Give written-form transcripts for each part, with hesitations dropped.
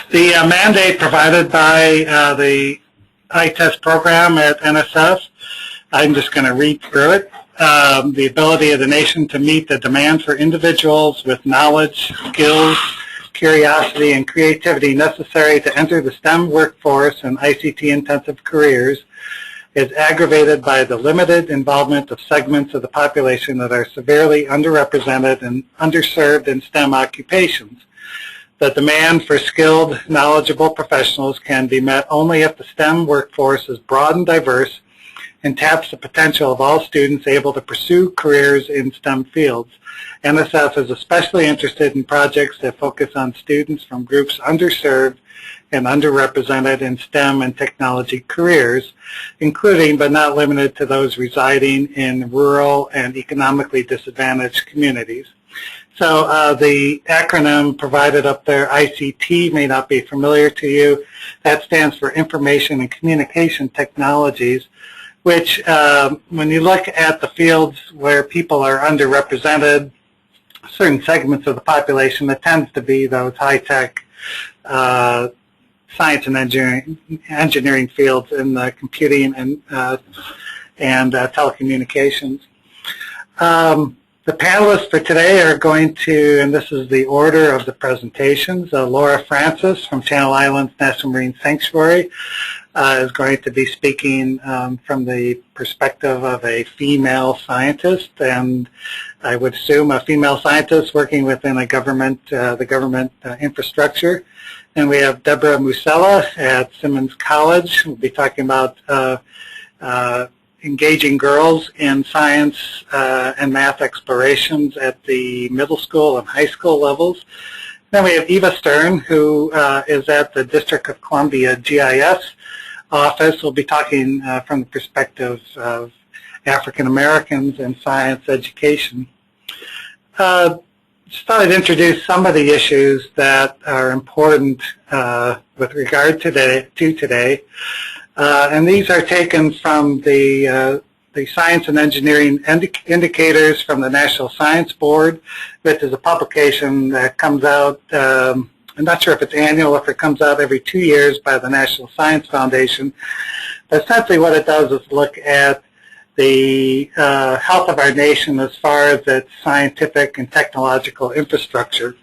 The mandate provided by the ITEST program at NSF, I'm just going to read through it. The ability of the nation to meet the demand for individuals with knowledge, skills, curiosity, and creativity necessary to enter the STEM workforce and ICT-intensive careers is aggravated by the limited involvement of segments of the population that are severely underrepresented and underserved in STEM occupations. The demand for skilled, knowledgeable professionals can be met only if the STEM workforce is broad and diverse and taps the potential of all students able to pursue careers in STEM fields. NSF is especially interested in projects that focus on students from groups underserved and underrepresented in STEM and technology careers, including but not limited to those residing in rural and economically disadvantaged communities. So the acronym provided up there, ICT, may not be familiar to you. That stands for Information and Communication Technologies, which when you look at the fields where people are underrepresented, certain segments of the population, it tends to be those high-tech science and engineering fields in the computing and telecommunications. The panelists for today are going to, and this is the order of the presentations, Laura Francis from Channel Islands National Marine Sanctuary is going to be speaking from the perspective of a female scientist, and I would assume a female scientist working within a government, the government infrastructure. And we have Deborah Musella at Simmons College. We'll be talking about engaging girls in science and math explorations at the middle school and high school levels. Then we have Eva Stern, who is at the District of Columbia GIS office. We'll be talking from the perspective of African Americans in science education. Just thought I'd introduce some of the issues that are important with regard to today. And these are taken from the Science and Engineering Indicators from the National Science Board, which is a publication that comes out, I'm not sure if it's annual or if it comes out every 2 years by the National Science Foundation. But essentially what it does is look at the health of our nation as far as its scientific and technological infrastructure.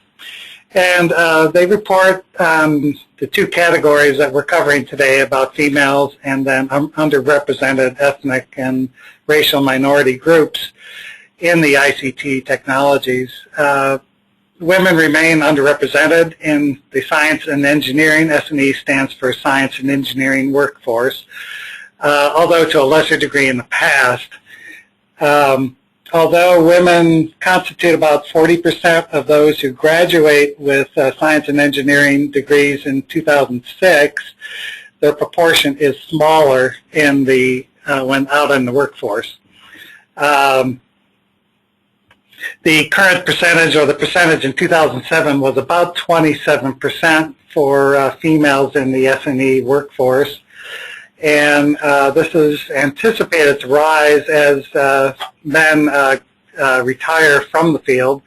And they report the two categories that we're covering today about females and then underrepresented ethnic and racial minority groups in the ICT technologies. Women remain underrepresented in the science and engineering. S&E stands for Science and Engineering Workforce, although to a lesser degree in the past. Although women constitute about 40% of those who graduate with science and engineering degrees in 2006, their proportion is smaller in the when out in the workforce. The current percentage, or the percentage in 2007, was about 27% for females in the S&E workforce. And this is anticipated to rise as men retire from the field,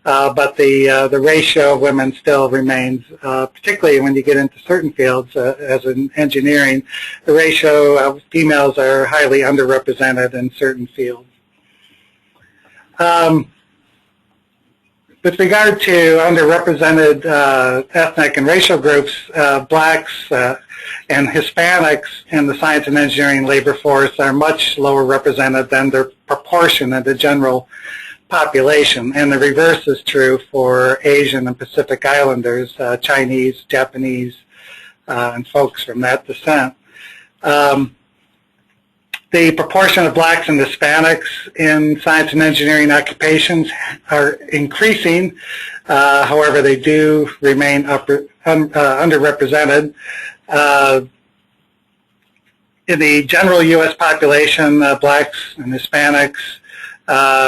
but the ratio of women still remains, particularly when you get into certain fields, as in engineering, the ratio of females are highly underrepresented in certain fields. With regard to underrepresented ethnic and racial groups, blacks and Hispanics in the science and engineering labor force are much lower represented than their proportion in the general population. And the reverse is true for Asian and Pacific Islanders, Chinese, Japanese, and folks from that descent. The proportion of blacks and Hispanics in science and engineering occupations are increasing. However, they do remain underrepresented. In the general U.S. population, blacks and Hispanics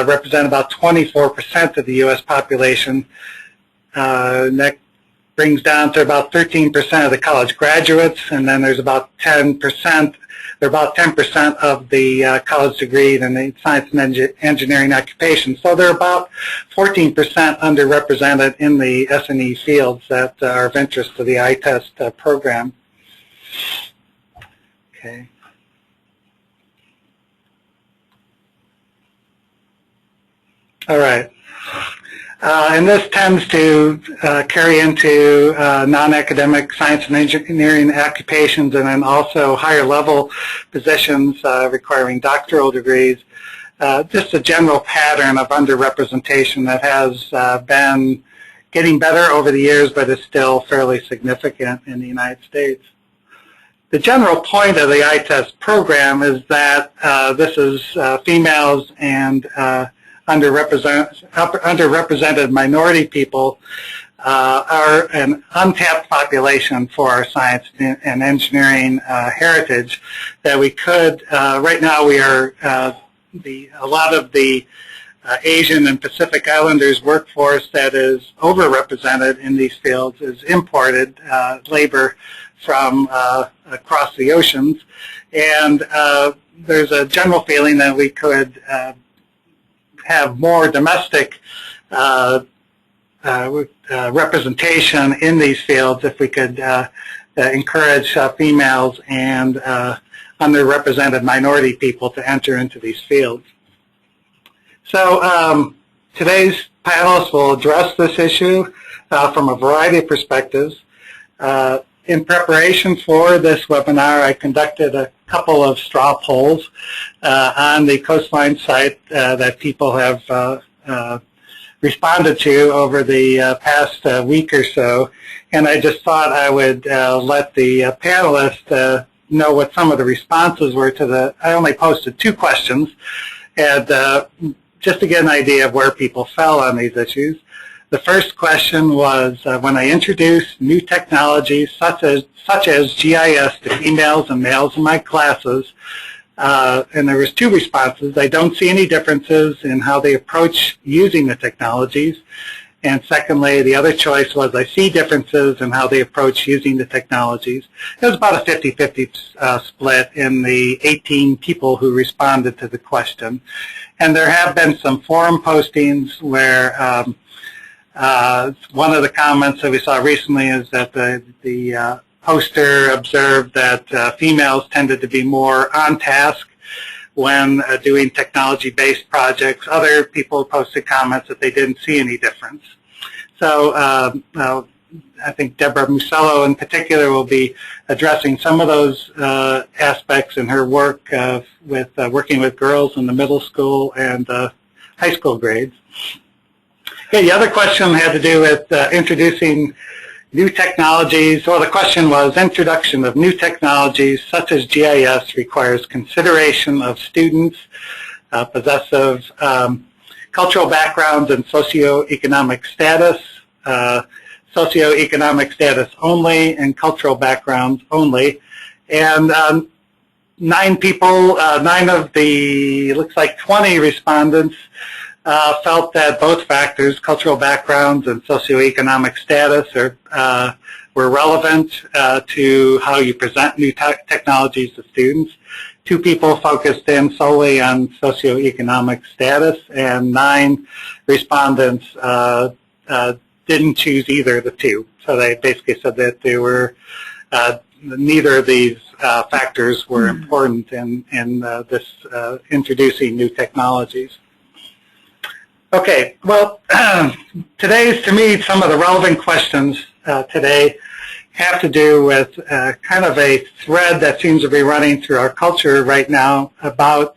represent about 24% of the U.S. population. brings down to about 13% of the college graduates, and then there's about 10%. They're about 10% of the college degree in the science and engineering occupations. So they're about 14% underrepresented in the S&E fields that are of interest to the ITEST program. Okay. All right. And this tends to carry into non-academic science and engineering occupations, and then also higher level positions requiring doctoral degrees. Just a general pattern of underrepresentation that has been getting better over the years, but is still fairly significant in the United States. The general point of the ITEST program is that this is females and underrepresented minority people are an untapped population for our science and engineering heritage that we could, right now we are, a lot of the Asian and Pacific Islanders workforce that is overrepresented in these fields is imported labor from across the oceans, and there's a general feeling that we could have more domestic representation in these fields if we could encourage females and underrepresented minority people to enter into these fields. So today's panelists will address this issue from a variety of perspectives. In preparation for this webinar, I conducted a couple of straw polls on the CoastLines site that people have responded to over the past week or so, and I just thought I would let the panelists know what some of the responses were to the. I only posted 2 questions, and just to get an idea of where people fell on these issues. The first question was, when I introduce new technologies such as GIS to females and males in my classes, and there was 2 responses. I don't see any differences in how they approach using the technologies. And secondly, the other choice was I see differences in how they approach using the technologies. It was about a 50-50 split in the 18 people who responded to the question. And there have been some forum postings where one of the comments that we saw recently is that the poster observed that females tended to be more on task when doing technology-based projects. Other people posted comments that they didn't see any difference. So I think Deborah Musello in particular will be addressing some of those aspects in her work with working with girls in the middle school and high school grades. Okay, the other question had to do with introducing new technologies. Well, the question was, introduction of new technologies such as GIS requires consideration of students possessive cultural backgrounds and socioeconomic status, socioeconomic status only, and cultural backgrounds only. And 9 people, 9 of the, looks like 20 respondents felt that both factors, cultural backgrounds and socioeconomic status, were relevant to how you present new technologies to students. 2 people focused in solely on socioeconomic status, and 9 respondents didn't choose either of the 2. So they basically said that they were neither of these factors were important in this introducing new technologies. Okay, well, to me, some of the relevant questions today have to do with kind of a thread that seems to be running through our culture right now about,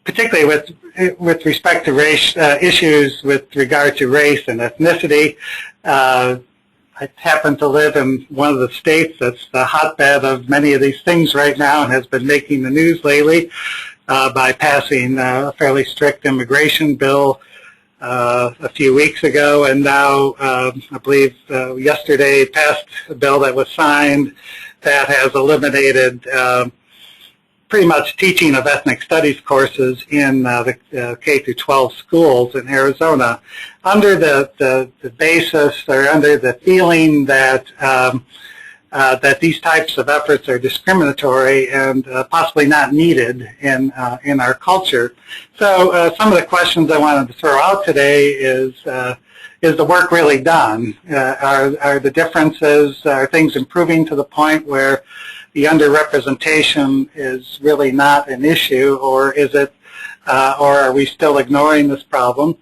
particularly with respect to race issues with regard to race and ethnicity. I happen to live in one of the states that's the hotbed of many of these things right now and has been making the news lately by passing a fairly strict immigration bill a few weeks ago, and now I believe yesterday passed a bill that was signed that has eliminated pretty much teaching of ethnic studies courses in the K through 12 schools in Arizona, under the basis or under the feeling that that these types of efforts are discriminatory and possibly not needed in our culture. So some of the questions I wanted to throw out today is the work really done? Are the differences, are things improving to the point where the underrepresentation is really not an issue, or is it, or are we still ignoring this problem?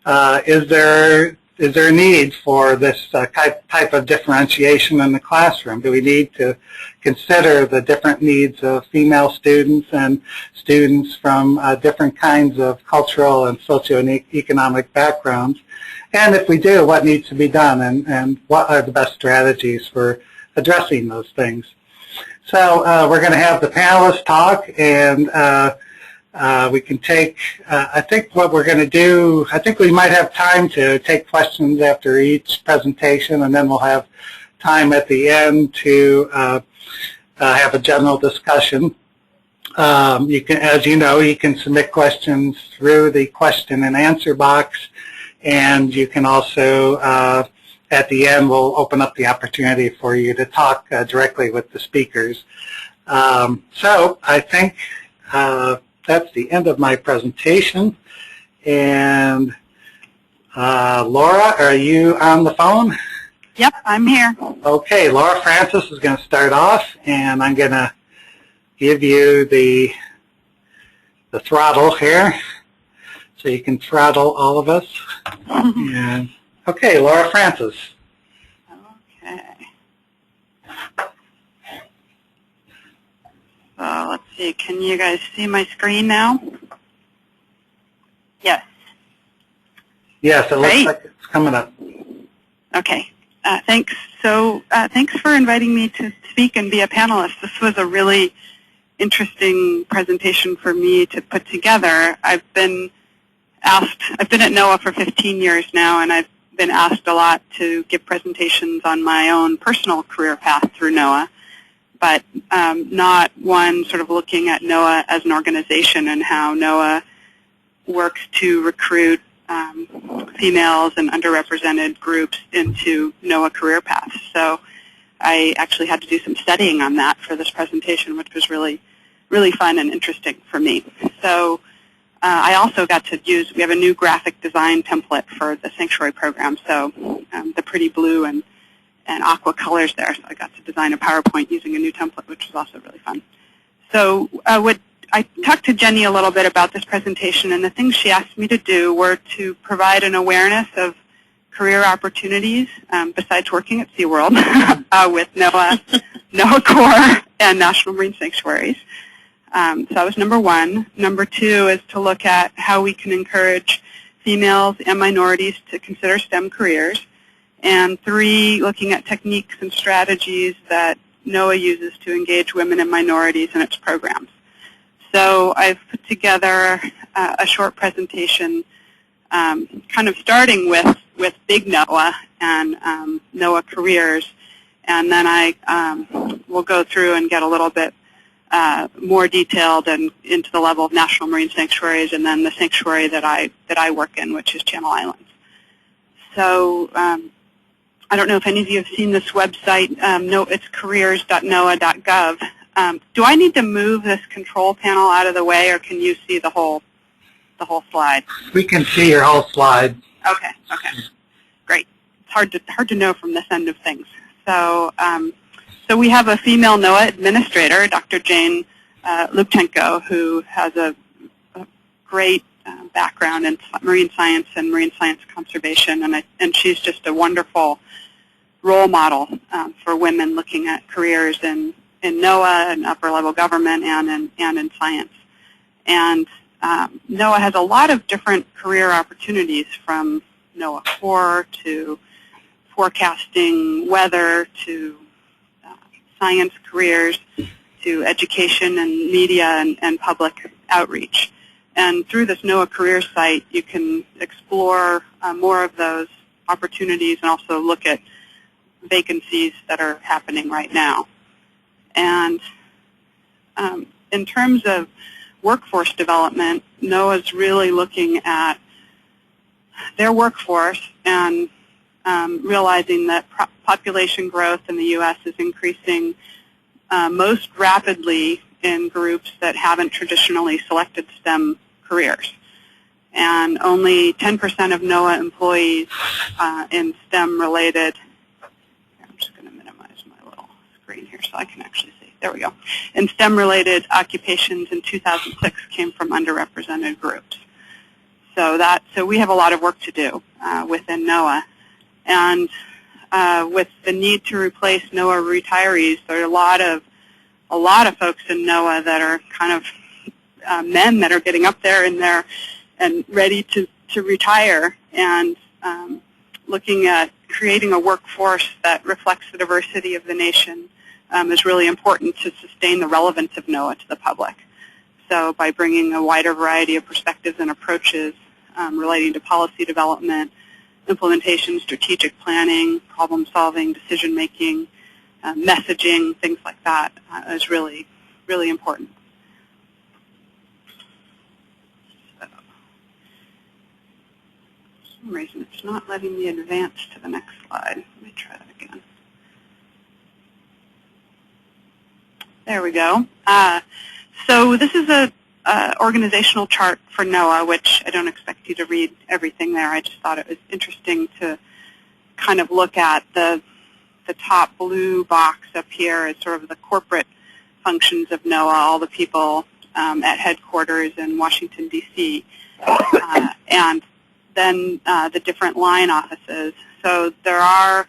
Is there a need for this type of differentiation in the classroom? Do we need to consider the different needs of female students and students from different kinds of cultural and socioeconomic backgrounds? And if we do, what needs to be done, and what are the best strategies for addressing those things? So we're going to have the panelists talk, and we can take, I think what we're going to do, I think we might have time to take questions after each presentation, and then we'll have time at the end to have a general discussion. You can, as you know, you can submit questions through the question and answer box, and you can also, at the end, we'll open up the opportunity for you to talk directly with the speakers. So I think that's the end of my presentation. And Laura, are you on the phone? Yep, I'm here. Okay, Laura Francis is going to start off, and I'm going to give you the throttle here, so you can throttle all of us. And, okay, Laura Francis. Okay. So let's see, can you guys see my screen now? Yes. Yes, it looks like it's coming up. Okay, thanks. So thanks for inviting me to speak and be a panelist. This was a really interesting presentation for me to put together. I've been at NOAA for 15 years now, and I've been asked a lot to give presentations on my own personal career path through NOAA, but not one sort of looking at NOAA as an organization and how NOAA works to recruit females and underrepresented groups into NOAA career paths. So I actually had to do some studying on that for this presentation, which was really, really fun and interesting for me. So I also got to use, we have a new graphic design template for the Sanctuary program, so the pretty blue and aqua colors there. So I got to design a PowerPoint using a new template, which was also really fun. So I talked to Jenny a little bit about this presentation, and the things she asked me to do were to provide an awareness of career opportunities besides working at SeaWorld with NOAA Corps and National Marine Sanctuaries. So that was number one. Number two is to look at how we can encourage females and minorities to consider STEM careers. And three, looking at techniques and strategies that NOAA uses to engage women and minorities in its programs. So I've put together a short presentation kind of starting with big NOAA and NOAA careers, and then I will go through and get a little bit more detailed and into the level of National Marine Sanctuaries, and then the sanctuary that I work in, which is Channel Islands. So I don't know if any of you have seen this website. No, it's careers.noaa.gov. Do I need to move this control panel out of the way, or can you see the whole slide? We can see your whole slide. Okay. Great. It's hard to know from this end of things. So so we have a female NOAA administrator, Dr. Jane Lubchenko, who has a great background in marine science and marine science conservation, and she's just a wonderful role model for women looking at careers in NOAA and upper level government and in science. And NOAA has a lot of different career opportunities, from NOAA Corps to forecasting weather to science careers to education and media and public outreach. And through this NOAA Careers site, you can explore more of those opportunities and also look at vacancies that are happening right now. And in terms of workforce development, NOAA's really looking at their workforce and realizing that population growth in the U.S. is increasing most rapidly in groups that haven't traditionally selected STEM careers. And only 10% of NOAA employees in STEM-related, I'm just going to minimize my little screen here so I can actually see. There we go. In STEM-related occupations in 2006 came from underrepresented groups. So we have a lot of work to do within NOAA. And with the need to replace NOAA retirees, there are a lot of folks in NOAA that are kind of men that are getting up there and ready to retire, and looking at creating a workforce that reflects the diversity of the nation is really important to sustain the relevance of NOAA to the public. So by bringing a wider variety of perspectives and approaches relating to policy development, implementation, strategic planning, problem solving, decision making, messaging, things like that is really, really important. So, for some reason it's not letting me advance to the next slide. Let me try that again. There we go. So this is a organizational chart for NOAA, which I don't expect you to read everything there. I just thought it was interesting to kind of look at the top blue box up here as sort of the corporate functions of NOAA, all the people at headquarters in Washington, D.C., and then the different line offices. So there are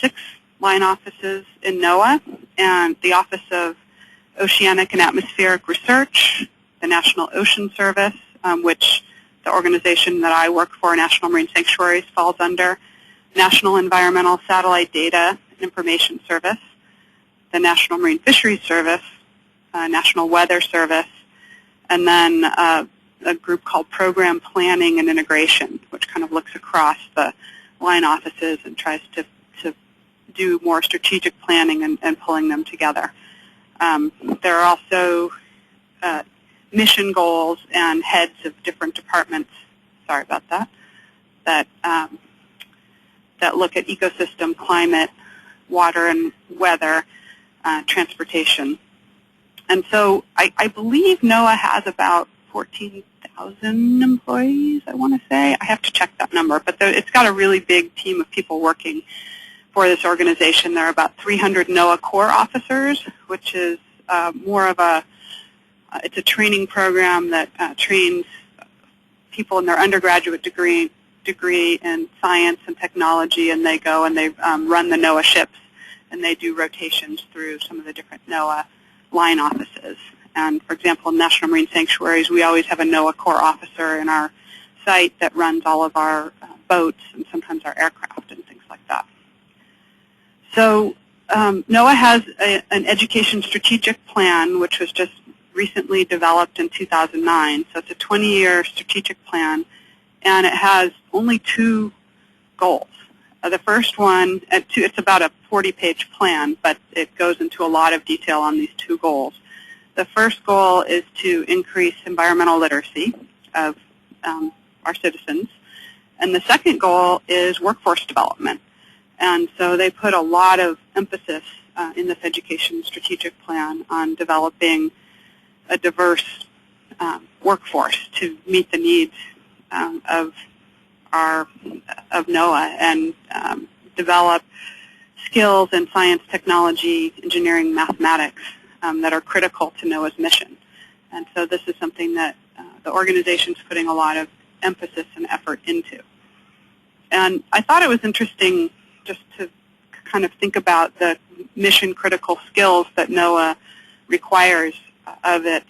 6 line offices in NOAA, and the Office of Oceanic and Atmospheric Research, the National Ocean Service, which the organization that I work for, National Marine Sanctuaries, falls under, National Environmental Satellite Data and Information Service, the National Marine Fisheries Service, National Weather Service, and then a group called Program Planning and Integration, which kind of looks across the line offices and tries to do more strategic planning and pulling them together. There are also mission goals and heads of different departments, sorry about that, that look at ecosystem, climate, water and weather, transportation. And so I believe NOAA has about 14,000 employees, I want to say. I have to check that number, but it's got a really big team of people working for this organization. There are about 300 NOAA Corps officers, which is more of it's a training program that trains people in their undergraduate degree in science and technology, and they go and they run the NOAA ships, and they do rotations through some of the different NOAA line offices. And for example, in National Marine Sanctuaries, we always have a NOAA Corps officer in our site that runs all of our boats and sometimes our aircraft and things like that. So NOAA has an education strategic plan, which was just recently developed in 2009. So it's a 20-year strategic plan, and it has only 2 goals. The first one, it's about a 40-page plan, but it goes into a lot of detail on these 2 goals. The first goal is to increase environmental literacy of our citizens, and the second goal is workforce development. And so they put a lot of emphasis in this education strategic plan on developing a diverse workforce to meet the needs of NOAA and develop skills in science, technology, engineering, mathematics that are critical to NOAA's mission. And so this is something that the organization's putting a lot of emphasis and effort into. And I thought it was interesting just to kind of think about the mission-critical skills that NOAA requires of its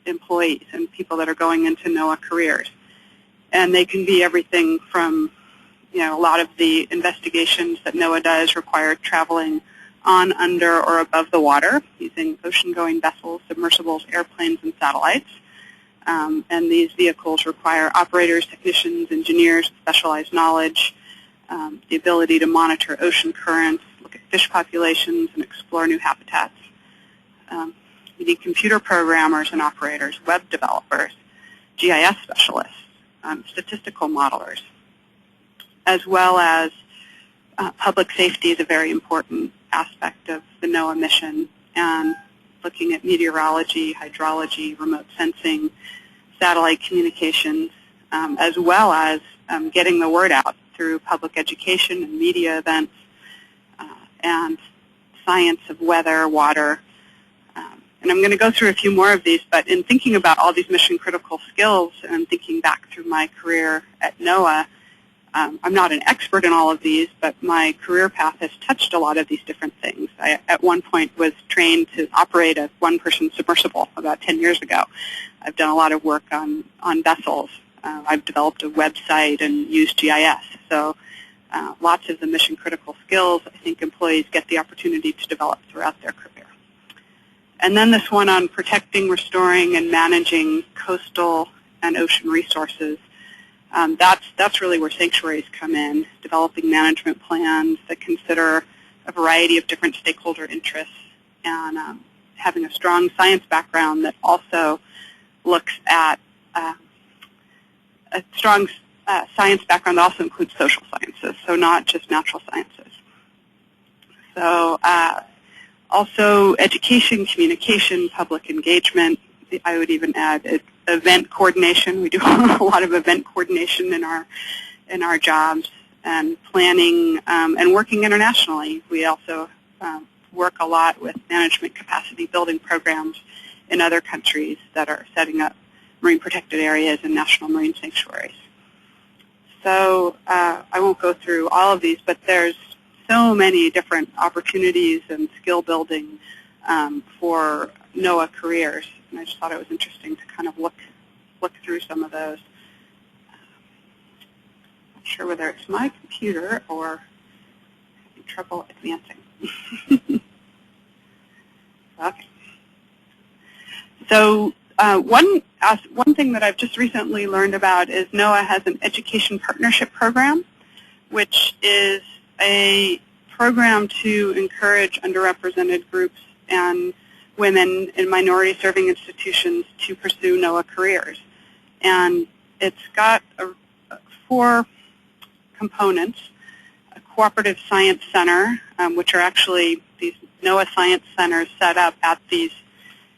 employees and people that are going into NOAA careers. And they can be everything from, a lot of the investigations that NOAA does require traveling on, under, or above the water using ocean-going vessels, submersibles, airplanes, and satellites. And these vehicles require operators, technicians, engineers with specialized knowledge, the ability to monitor ocean currents, look at fish populations, and explore new habitats. We need computer programmers and operators, web developers, GIS specialists, statistical modelers, as well as public safety is a very important aspect of the NOAA mission, and looking at meteorology, hydrology, remote sensing, satellite communications, as well as getting the word out through public education and media events, and science of weather, water. And I'm going to go through a few more of these, but in thinking about all these mission-critical skills and thinking back through my career at NOAA, I'm not an expert in all of these, but my career path has touched a lot of these different things. I, at one point, was trained to operate a one-person submersible about 10 years ago. I've done a lot of work on vessels. I've developed a website and used GIS. So lots of the mission-critical skills I think employees get the opportunity to develop throughout their career. And then this one on protecting, restoring, and managing coastal and ocean resources. That's really where Sanctuaries come in, developing management plans that consider a variety of different stakeholder interests, and having a strong science background that also looks at a strong science background that also includes social sciences, so not just natural sciences. So also education, communication, public engagement. I would even add event coordination. We do a lot of event coordination in our jobs, and planning and working internationally. We also work a lot with management capacity building programs in other countries that are setting up marine protected areas and national marine sanctuaries. So I won't go through all of these, but there's so many different opportunities and skill building for NOAA careers, and I just thought it was interesting to kind of look through some of those. Not sure whether it's my computer or having trouble advancing. Okay. So one thing that I've just recently learned about is NOAA has an education partnership program, which is a program to encourage underrepresented groups and women in minority-serving institutions to pursue NOAA careers. And it's got 4 components: a cooperative science center, which are actually these NOAA science centers set up at these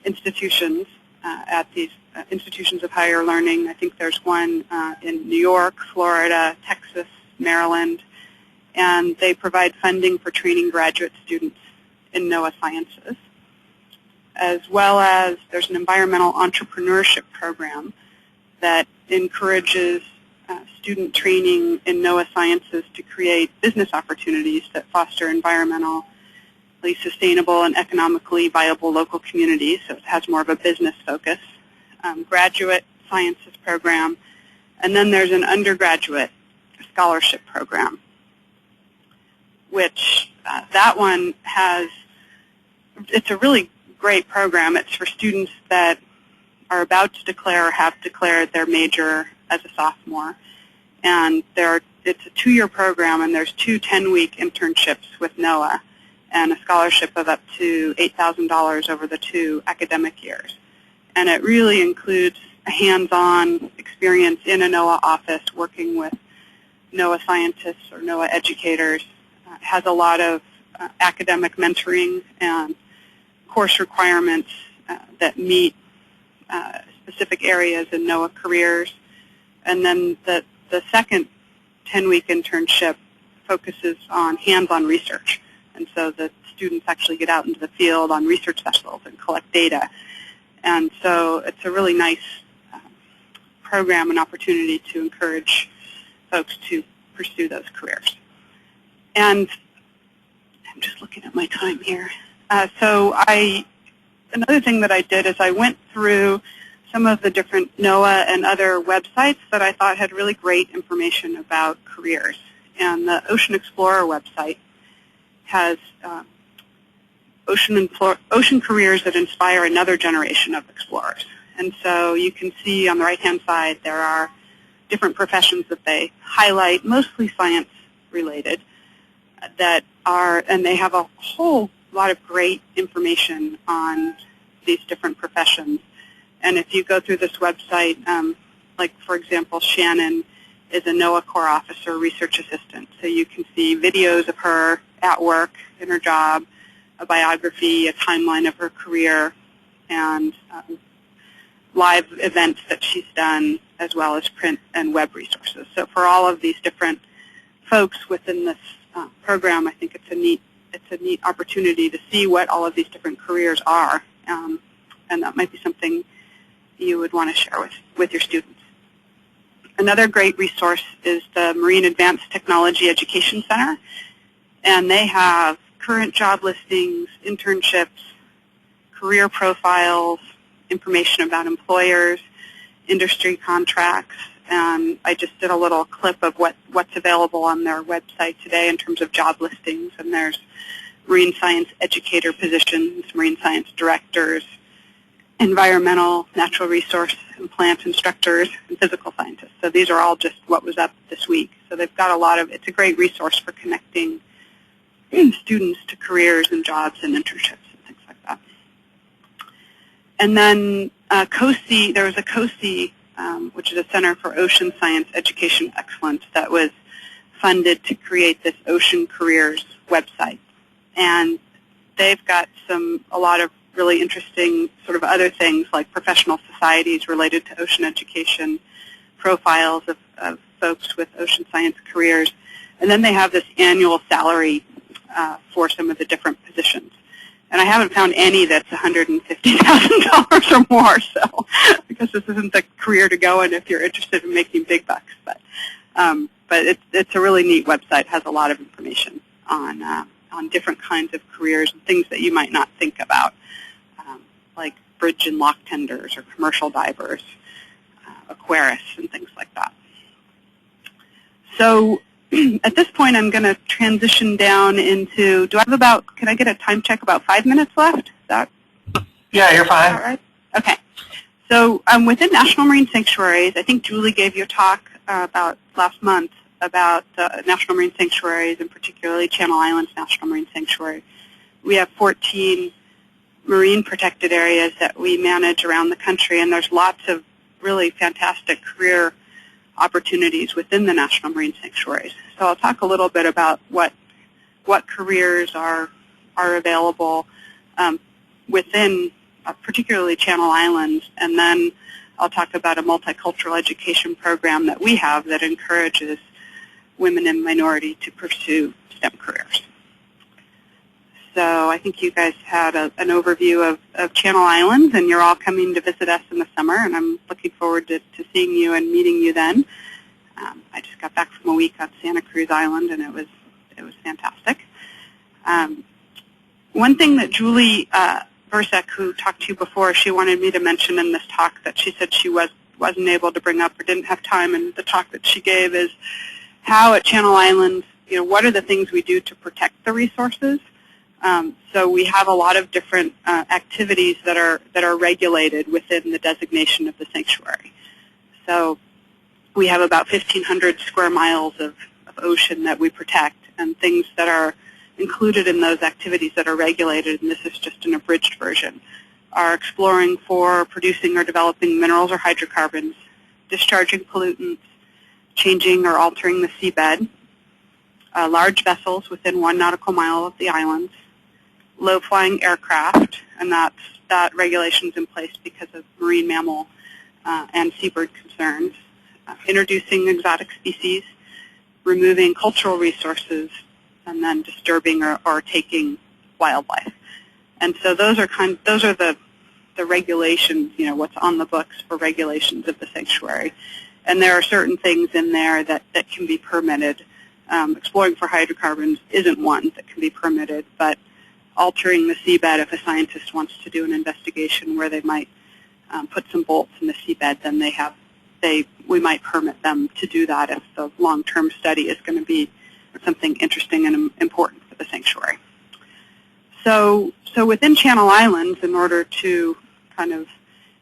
institutions, institutions of higher learning. I think there's one in New York, Florida, Texas, Maryland, and they provide funding for training graduate students in NOAA sciences. As well as there's an environmental entrepreneurship program that encourages student training in NOAA sciences to create business opportunities that foster environmentally sustainable and economically viable local communities, so it has more of a business focus. Graduate sciences program, and then there's an undergraduate scholarship program, which that one has, it's a really great program. It's for students that are about to declare or have declared their major as a sophomore. And it's a 2-year program, and there's 2 10-week internships with NOAA and a scholarship of up to $8,000 over the 2 academic years. And it really includes a hands-on experience in a NOAA office working with NOAA scientists or NOAA educators. It has a lot of academic mentoring and course requirements that meet specific areas in NOAA careers. And then the second 10-week internship focuses on hands-on research. And so the students actually get out into the field on research vessels and collect data. And so it's a really nice program and opportunity to encourage folks to pursue those careers. And I'm just looking at my time here. Another thing that I did is I went through some of the different NOAA and other websites that I thought had really great information about careers. And the Ocean Explorer website has ocean careers that inspire another generation of explorers. And so you can see on the right-hand side there are different professions that they highlight, mostly science-related, and they have a whole lot of great information on these different professions. And if you go through this website, like for example, Shannon is a NOAA Corps officer research assistant. So you can see videos of her at work in her job, a biography, a timeline of her career, and live events that she's done, as well as print and web resources. So for all of these different folks within this program, I think it's a neat opportunity to see what all of these different careers are, and that might be something you would want to share with your students. Another great resource is the Marine Advanced Technology Education Center, and they have current job listings, internships, career profiles, information about employers, industry contracts, and I just did a little clip of what's available on their website today in terms of job listings, and there's marine science educator positions, marine science directors, environmental, natural resource, and plant instructors, and physical scientists. So these are all just what was up this week. So they've got it's a great resource for connecting students to careers and jobs and internships and things like that. And then COSI, there was a COSI, which is a Center for Ocean Science Education Excellence, that was funded to create this Ocean Careers website. And they've got a lot of really interesting sort of other things like professional societies related to ocean education, profiles of folks with ocean science careers, and then they have this annual salary for some of the different positions. And I haven't found any that's $150,000 or more, so because this isn't the career to go in if you're interested in making big bucks. But it's a really neat website, has a lot of information on different kinds of careers and things that you might not think about, like bridge and lock tenders or commercial divers, aquarists, and things like that. So at this point, I'm going to transition down into, can I get a time check, about 5 minutes left? Is that? Yeah, you're fine. All right. Okay. So within National Marine Sanctuaries, I think Julie gave you a talk about last month about National Marine Sanctuaries, and particularly Channel Islands National Marine Sanctuary. We have 14 marine protected areas that we manage around the country, and there's lots of really fantastic career opportunities within the National Marine Sanctuaries. So I'll talk a little bit about what careers are available within particularly Channel Islands, and then I'll talk about a multicultural education program that we have that encourages women and minority to pursue STEM careers. So I think you guys had an overview of Channel Islands, and you're all coming to visit us in the summer, and I'm looking forward to seeing you and meeting you then. I just got back from a week on Santa Cruz Island, and it was fantastic. One thing that Julie Versek, who talked to you before, she wanted me to mention in this talk that she said she wasn't able to bring up or didn't have time, and the talk that she gave is how at Channel Islands, what are the things we do to protect the resources? So we have a lot of different activities that are regulated within the designation of the sanctuary. So we have about 1,500 square miles of ocean that we protect, and things that are included in those activities that are regulated, and this is just an abridged version, are exploring for producing or developing minerals or hydrocarbons, discharging pollutants, changing or altering the seabed, large vessels within 1 nautical mile of the islands, low-flying aircraft, and that regulation's in place because of marine mammal and seabird concerns, introducing exotic species, removing cultural resources, and then disturbing or taking wildlife. And so those are the regulations, what's on the books for regulations of the sanctuary. And there are certain things in there that can be permitted. Exploring for hydrocarbons isn't one that can be permitted, but altering the seabed, if a scientist wants to do an investigation where they might put some bolts in the seabed, then we might permit them to do that if the long-term study is going to be something interesting and important for the sanctuary. So within Channel Islands, in order to kind of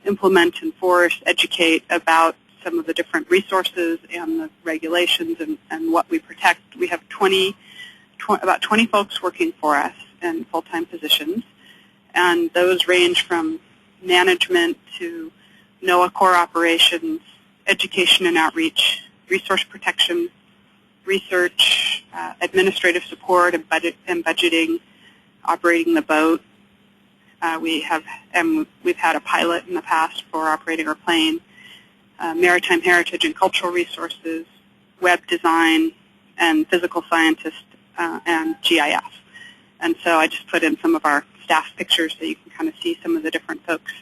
implement, enforce, educate about some of the different resources and the regulations and what we protect, we have about 20 folks working for us in full-time positions, and those range from management to NOAA core operations, education and outreach, resource protection, research, administrative support and budgeting, operating the boat. We've had a pilot in the past for operating our plane, maritime heritage and cultural resources, web design, and physical scientists and GIS. And so I just put in some of our staff pictures so you can kind of see some of the different folks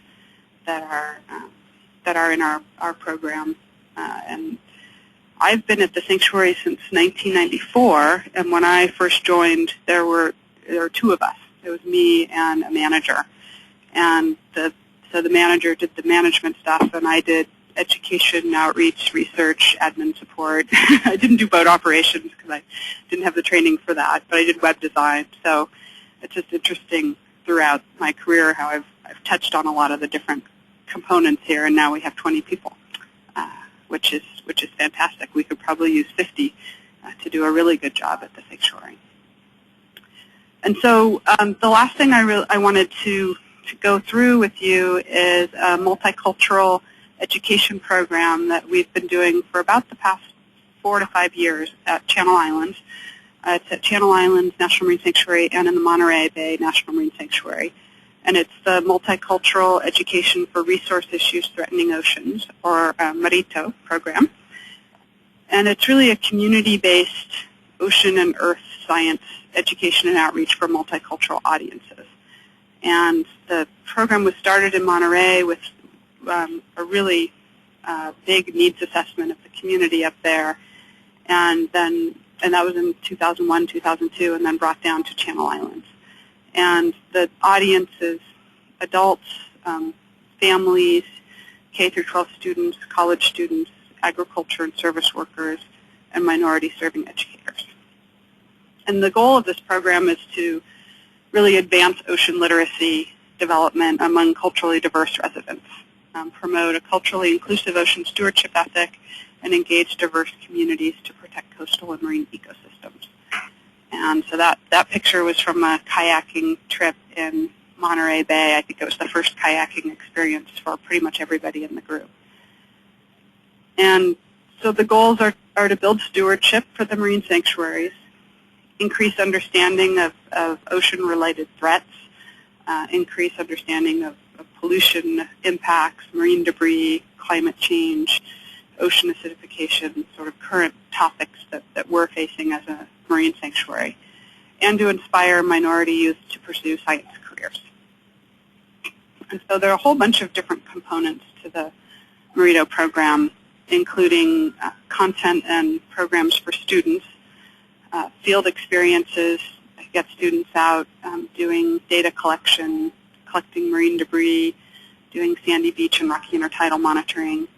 that are in our program. And I've been at the Sanctuary since 1994, and when I first joined, there were two of us. It was me and a manager. And so the manager did the management stuff, and I did education, outreach, research, admin support. I didn't do boat operations because I didn't have the training for that, but I did web design. So it's just interesting throughout my career how I've touched on a lot of the different components here, and now we have 20 people, which is fantastic. We could probably use 50 to do a really good job at the Sanctuary. And so the last thing I wanted to go through with you is a multicultural education program that we've been doing for about the past 4 to 5 years at Channel Islands. It's at Channel Islands National Marine Sanctuary and in the Monterey Bay National Marine Sanctuary. And it's the Multicultural Education for Resource Issues Threatening Oceans, or MARITO program. And it's really a community-based ocean and earth science education and outreach for multicultural audiences. And the program was started in Monterey with a really big needs assessment of the community up there, and that was in 2001, 2002, and then brought down to Channel Islands. And the audience is adults, families, K through 12 students, college students, agriculture and service workers, and minority serving educators. And the goal of this program is to really advance ocean literacy development among culturally diverse residents, promote a culturally inclusive ocean stewardship ethic, and engage diverse communities to protect coastal and marine ecosystems. And so that picture was from a kayaking trip in Monterey Bay. I think it was the first kayaking experience for pretty much everybody in the group. And so the goals are to build stewardship for the marine sanctuaries, increase understanding of ocean-related threats, increase understanding of pollution impacts, marine debris, climate change, ocean acidification, sort of current topics that we're facing as a marine sanctuary, and to inspire minority youth to pursue science careers. And so there are a whole bunch of different components to the MARITO program, including content and programs for students, field experiences, get students out doing data collection, collecting marine debris, doing sandy beach and rocky intertidal monitoring.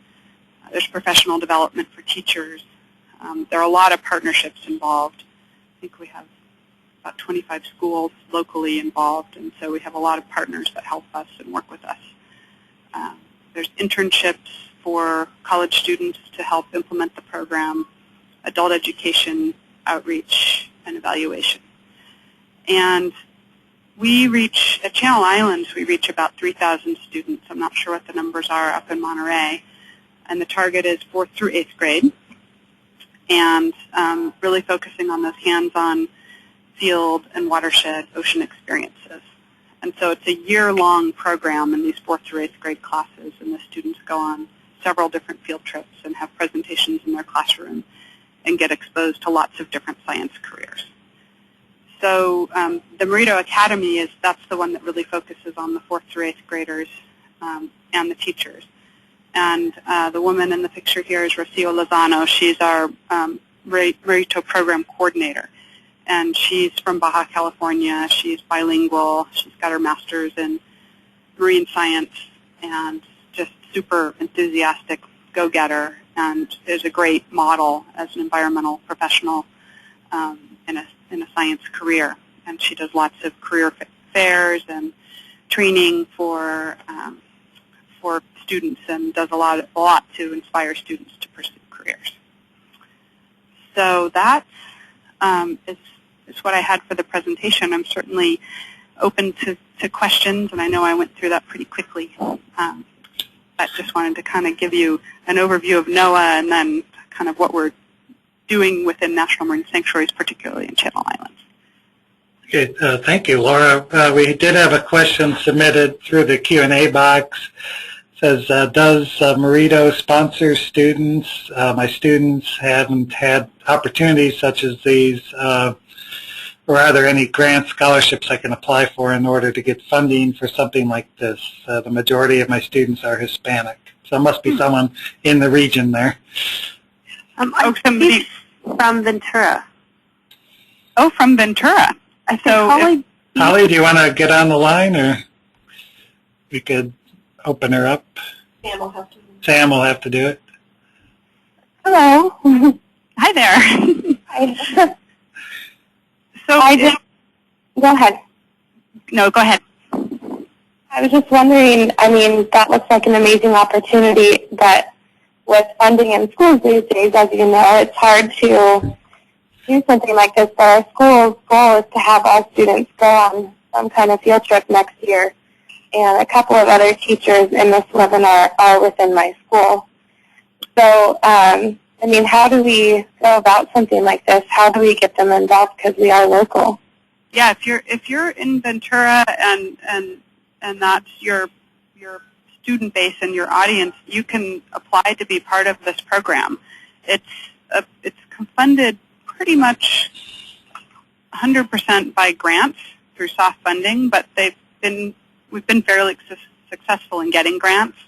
There's professional development for teachers. There are a lot of partnerships involved. I think we have about 25 schools locally involved, and so we have a lot of partners that help us and work with us. There's internships for college students to help implement the program, adult education, outreach, and evaluation. And we reach, at Channel Islands, we reach about 3,000 students. I'm not sure what the numbers are up in Monterey. And the target is 4th through 8th grade, and really focusing on those hands-on field and watershed ocean experiences. And so it's a year-long program in these 4th through 8th grade classes, and the students go on several different field trips and have presentations in their classroom and get exposed to lots of different science careers. So the MARITO Academy that's the one that really focuses on the 4th through 8th graders and the teachers. And the woman in the picture here is Rocio Lozano. She's our MARITO program coordinator. And she's from Baja California. She's bilingual. She's got her master's in marine science and just super enthusiastic go-getter, and is a great model as an environmental professional in a science career. And she does lots of career fairs and training for students, and does a lot to inspire students to pursue careers. So that is what I had for the presentation. I'm certainly open to to questions, and I know I went through that pretty quickly. But just wanted to kind of give you an overview of NOAA and then kind of what we're doing within National Marine Sanctuaries, particularly in Channel Islands. Okay, thank you, Laura. We did have a question submitted through the Q&A box. It says, does Marito sponsor students? My students haven't had opportunities such as these. Or are there any grant scholarships I can apply for in order to get funding for something like this? The majority of my students are Hispanic, so it must be someone in the region there. Somebody from Ventura. Oh, from Ventura. So, Holly, do you want to get on the line, or we could open her up? Sam will have to do it. Hello. Hi there. Hi. So go ahead. No, go ahead. I was just wondering, I mean, that looks like an amazing opportunity, but with funding in schools these days, as you know, it's hard to do something like this. But our school's goal is to have all students go on some kind of field trip next year. And a couple of other teachers in this webinar are within my school. So, I mean, how do we go about something like this? How do we get them involved, because we are local? Yeah, if you're in Ventura and that's your student base and your audience, you can apply to be part of this program. It's funded pretty much 100% by grants through soft funding, but we've been fairly successful in getting grants.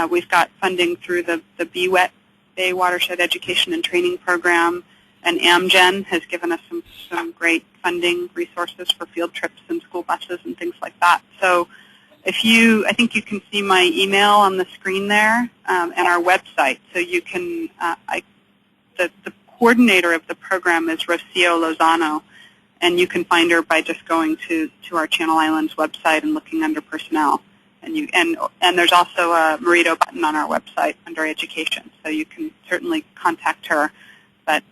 We've got funding through the BWET, Bay Watershed Education and Training Program, and Amgen has given us some great funding resources for field trips and school buses and things like that. So I think you can see my email on the screen there and our website. So you can, the coordinator of the program is Rocio Lozano, and you can find her by just going to our Channel Islands website and looking under personnel. And there's also a Marito button on our website under education, so you can certainly contact her. But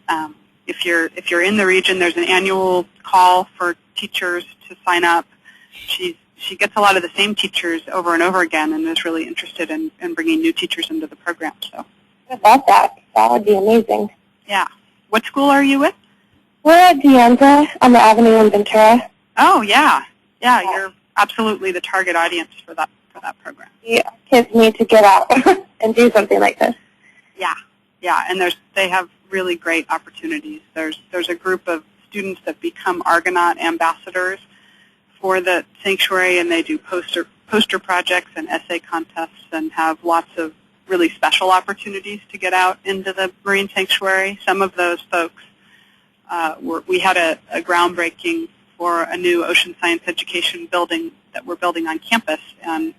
if you're in the region, there's an annual call for teachers to sign up. She gets a lot of the same teachers over and over again, and is really interested in bringing new teachers into the program. So I love that. That would be amazing. Yeah. What school are you with? We're at Deanza on the Avenue in Ventura. Oh, yeah. Yeah, you're absolutely the target audience for that program. Yeah, kids need to get out and do something like this. Yeah, and they have really great opportunities. There's a group of students that become Argonaut ambassadors for the sanctuary, and they do poster projects and essay contests and have lots of really special opportunities to get out into the marine sanctuary. Some of those folks, we had a groundbreaking for a new ocean science education building that we're building on campus, and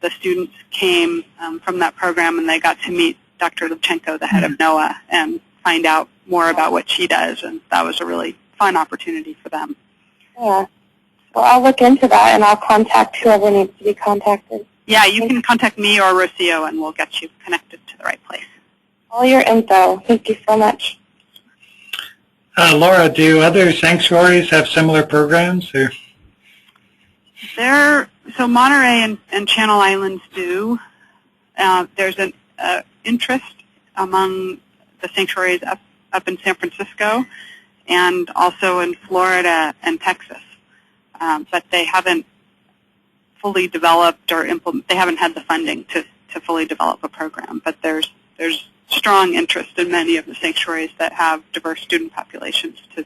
the students came from that program, and they got to meet Dr. Lubchenko, the head of NOAA, and find out more about what she does, and that was a really fun opportunity for them. Yeah. Well, I'll look into that, and I'll contact whoever needs to be contacted. Yeah, you can contact me or Rocio, and we'll get you connected to the right place. All your info. Thank you so much. Laura, do other sanctuaries have similar programs? Or? So Monterey and Channel Islands do. There's an interest among the sanctuaries up in San Francisco and also in Florida and Texas. But they haven't fully developed or they haven't had the funding to fully develop a program. But there's strong interest in many of the sanctuaries that have diverse student populations to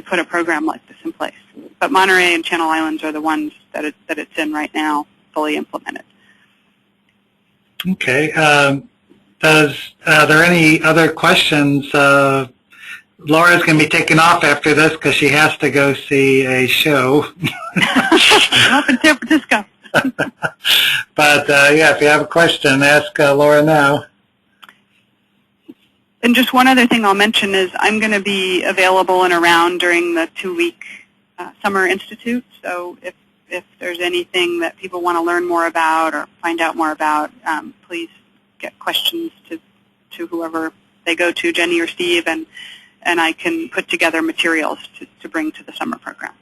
put a program like this in place. But Monterey and Channel Islands are the ones that it's in right now, fully implemented. Okay. Are there any other questions? Laura's going to be taking off after this because she has to go see a show. I'm up in San Francisco. But, yeah, if you have a question, ask Laura now. And just one other thing I'll mention is I'm going to be available and around during the 2-week Summer Institute. So if there's anything that people want to learn more about or find out more about, please get questions to whoever they go to, Jenny or Steve, and I can put together materials to bring to the summer program.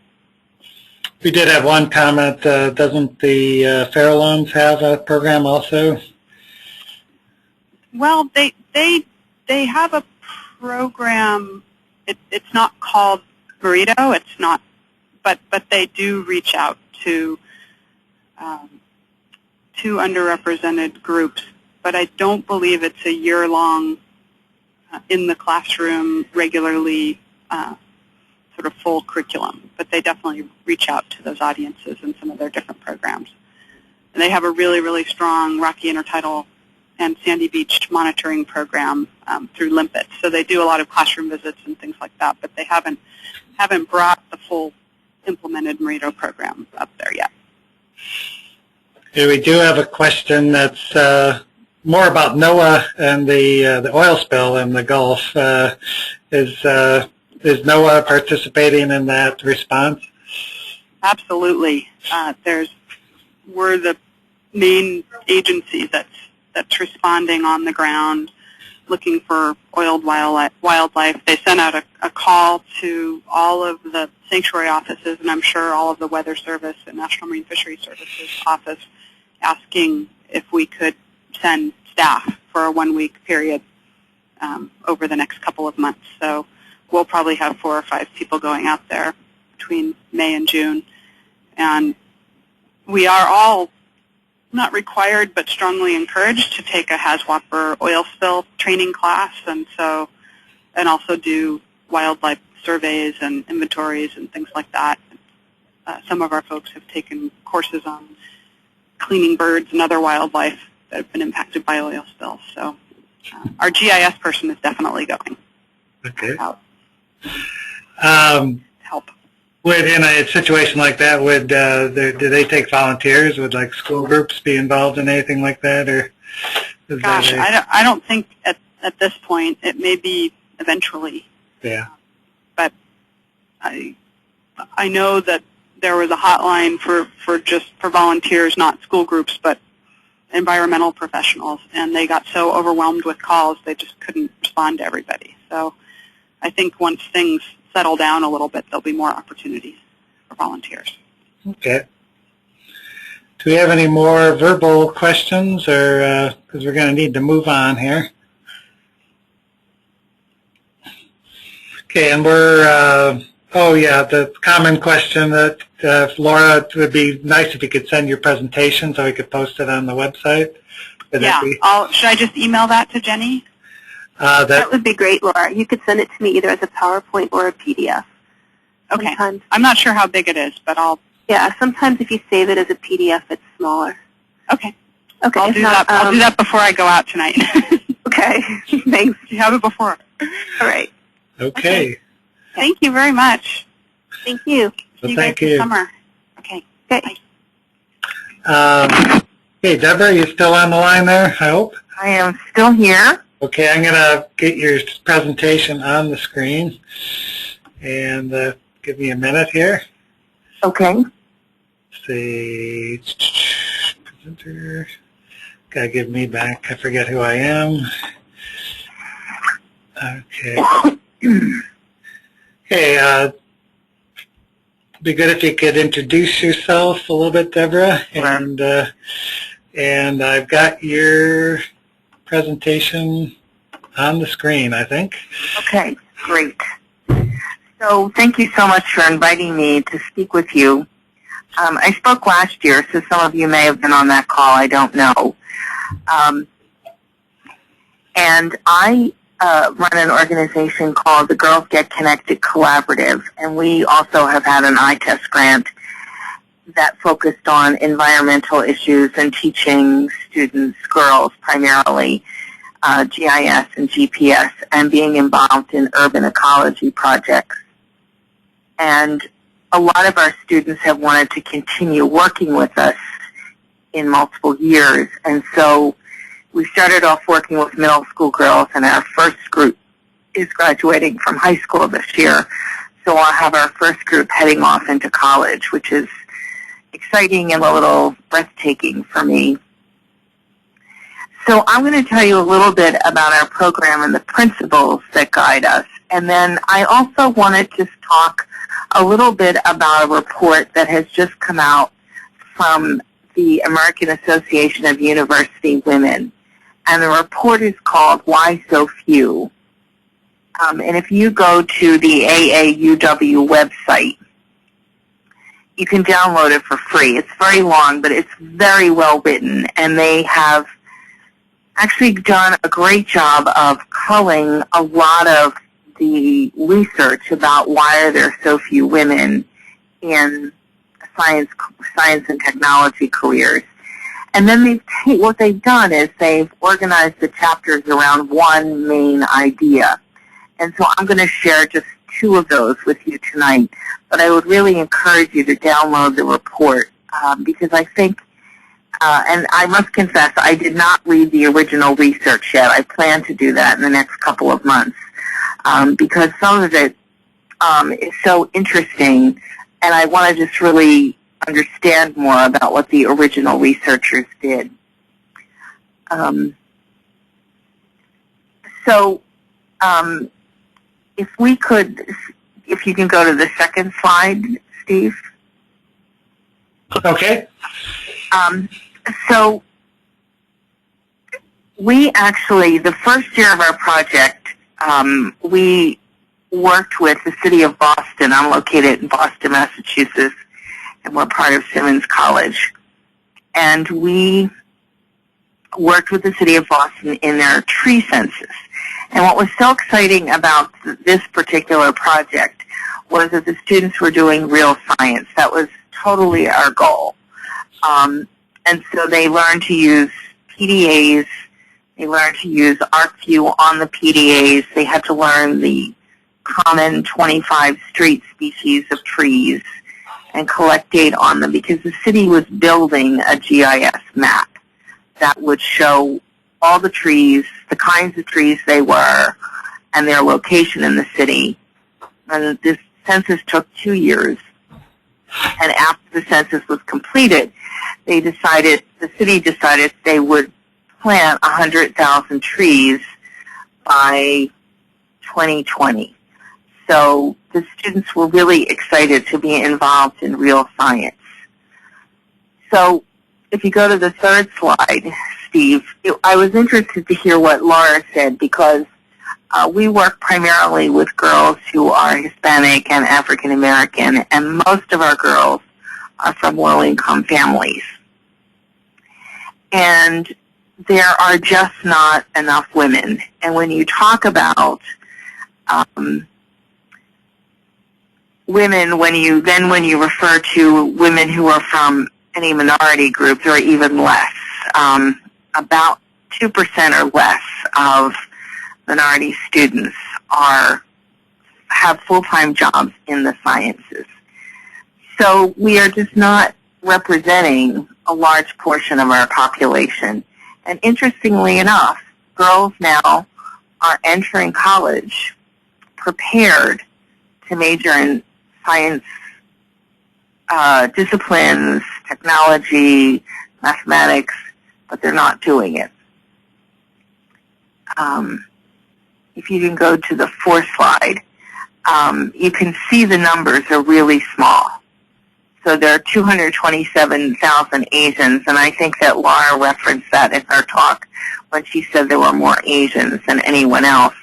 We did have one comment. Doesn't the Farallones have a program also? Well, they have a program. It's not called Burrito. It's not, but they do reach out to underrepresented groups. But I don't believe it's a year-long, in the classroom, regularly sort of full curriculum. But they definitely reach out to those audiences in some of their different programs. And they have a really, really strong Rocky Intertidal and Sandy Beach monitoring program through Limpet. So they do a lot of classroom visits and things like that, but they haven't brought the full implemented Merito program up there yet. Okay, we do have a question that's more about NOAA and the oil spill in the Gulf. Is NOAA participating in that response? Absolutely. We're the main agency that's responding on the ground, looking for oiled wildlife. They sent out a call to all of the sanctuary offices, and I'm sure all of the Weather Service and National Marine Fisheries Services office, asking if we could send staff for a 1-week period over the next couple of months. So we'll probably have 4 or 5 people going out there between May and June. And we are all not required, but strongly encouraged to take a HAZWOPER oil spill training class, and also do wildlife surveys and inventories and things like that. Some of our folks have taken courses on cleaning birds and other wildlife that have been impacted by oil spills. So our GIS person is definitely going. Okay. Out. Help. Would, in a situation like that, do they take volunteers? Would like school groups be involved in anything like that, or? Gosh, I don't think at this point. It may be eventually. Yeah. But I know that there was a hotline for volunteers, not school groups, but environmental professionals, and they got so overwhelmed with calls they just couldn't respond to everybody. So I think once things settle down a little bit, there'll be more opportunities for volunteers. Okay. Do we have any more verbal questions, or because we're going to need to move on here? Okay, and we're, the common question that, Laura, it would be nice if you could send your presentation so we could post it on the website. Should I just email that to Jenny? That would be great, Laura. You could send it to me either as a PowerPoint or a PDF. Okay. Sometimes. I'm not sure how big it is, but I'll... Yeah, sometimes if you save it as a PDF, it's smaller. Okay. Okay. I'll do that before I go out tonight. Okay. Thanks. You have it before. All right. Okay. Thank you very much. Thank you. Well, See you thank guys you. this summer. Okay. Okay. Bye. Hey, Deborah, are you still on the line there, I hope? I am still here. Okay, I'm going to get your presentation on the screen, and give me a minute here. Okay. Let's see. Presenter. Got to give me back. I forget who I am. Okay. Okay, it'd be good if you could introduce yourself a little bit, Deborah, and I've got your presentation on the screen, I think. Okay, great. So thank you so much for inviting me to speak with you. I spoke last year, so some of you may have been on that call, I don't know. And I run an organization called the Girls Get Connected Collaborative, and we also have had an ITEST grant that focused on environmental issues and teaching students, girls primarily, GIS and GPS, and being involved in urban ecology projects. And a lot of our students have wanted to continue working with us in multiple years, and so we started off working with middle school girls, and our first group is graduating from high school this year. So I'll have our first group heading off into college, which is exciting and a little breathtaking for me. So I'm going to tell you a little bit about our program and the principles that guide us. And then I also wanted to talk a little bit about a report that has just come out from the American Association of University Women. And the report is called Why So Few? And if you go to the AAUW website, you can download it for free. It's very long, but it's very well written, and they have actually done a great job of culling a lot of the research about why are there so few women in science and technology careers. And then what they've done is they've organized the chapters around one main idea. And so I'm going to share just two of those with you tonight. But I would really encourage you to download the report because I think, and I must confess, I did not read the original research yet. I plan to do that in the next couple of months because some of it is so interesting, and I want to just really understand more about what the original researchers did. If you can go to the second slide, Steve. Okay. So we actually, the first year of our project, we worked with the city of Boston. I'm located in Boston, Massachusetts, and we're part of Simmons College. And we worked with the city of Boston in their tree census. And what was so exciting about this particular project was that the students were doing real science. That was totally our goal. And so they learned to use PDAs. They learned to use ArcView on the PDAs. They had to learn the common 25 street species of trees and collect data on them because the city was building a GIS map that would show all the trees, the kinds of trees they were, and their location in the city. And this census took 2 years. And after the census was completed, the city decided they would plant 100,000 trees by 2020. So the students were really excited to be involved in real science. So if you go to the third slide, Steve, I was interested to hear what Laura said because we work primarily with girls who are Hispanic and African American, and most of our girls are from low-income families. And there are just not enough women. And when you talk about women, when you refer to women who are from any minority groups or even less, about 2% or less of minority students have full-time jobs in the sciences. So we are just not representing a large portion of our population. And interestingly enough, girls now are entering college prepared to major in science disciplines, technology, mathematics, but they're not doing it. If you can go to the fourth slide, you can see the numbers are really small. So there are 227,000 Asians, and I think that Laura referenced that in her talk when she said there were more Asians than anyone else.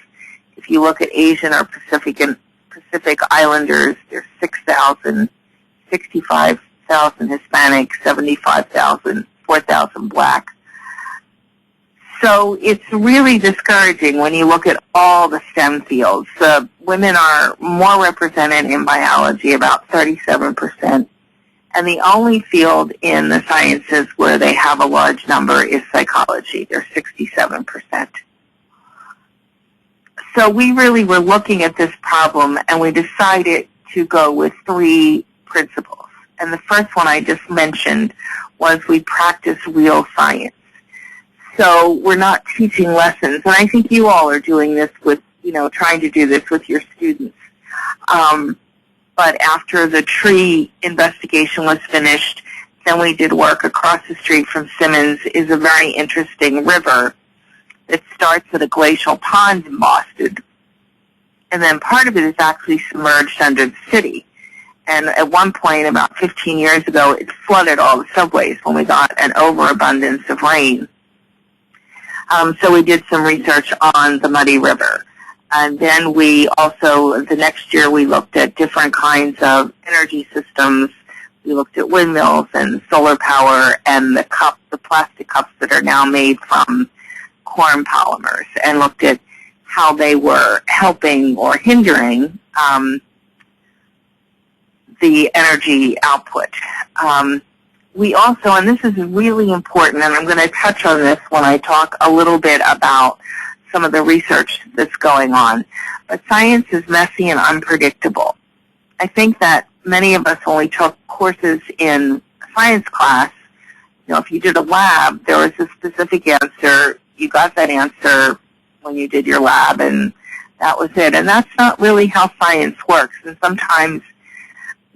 If you look at Asian or Pacific Islanders, there's 6,000, 65,000 Hispanic, 75,000, 4,000 Black. So it's really discouraging when you look at all the STEM fields. Women are more represented in biology, about 37%. And the only field in the sciences where they have a large number is psychology. They're 67%. So we really were looking at this problem, and we decided to go with 3 principles. And the first one I just mentioned was we practice real science. So we're not teaching lessons, and I think you all are doing this with, trying to do this with your students. But after the tree investigation was finished, then we did work across the street from Simmons is a very interesting river that starts at a glacial pond in Boston and then part of it is actually submerged under the city. And at one point, about 15 years ago, it flooded all the subways when we got an overabundance of rain. So we did some research on the Muddy River. And then we also, the next year, we looked at different kinds of energy systems. We looked at windmills and solar power and the plastic cups that are now made from corn polymers, and looked at how they were helping or hindering the energy output. We also, and this is really important, and I'm going to touch on this when I talk a little bit about some of the research that's going on, but science is messy and unpredictable. I think that many of us, when we took courses in science class, if you did a lab, there was a specific answer. You got that answer when you did your lab, and that was it. And that's not really how science works. And sometimes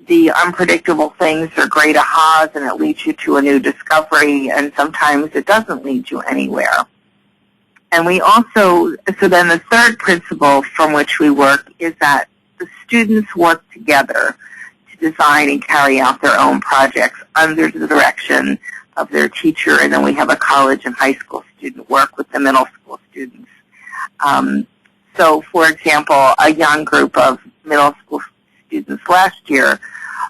the unpredictable things are great ahas, and it leads you to a new discovery, and sometimes it doesn't lead you anywhere. And we also, so then the third principle from which we work is that the students work together to design and carry out their own projects under the direction of their teacher, and then we have a college and high school student work with the middle school students. So, for example, a young group of middle school students last year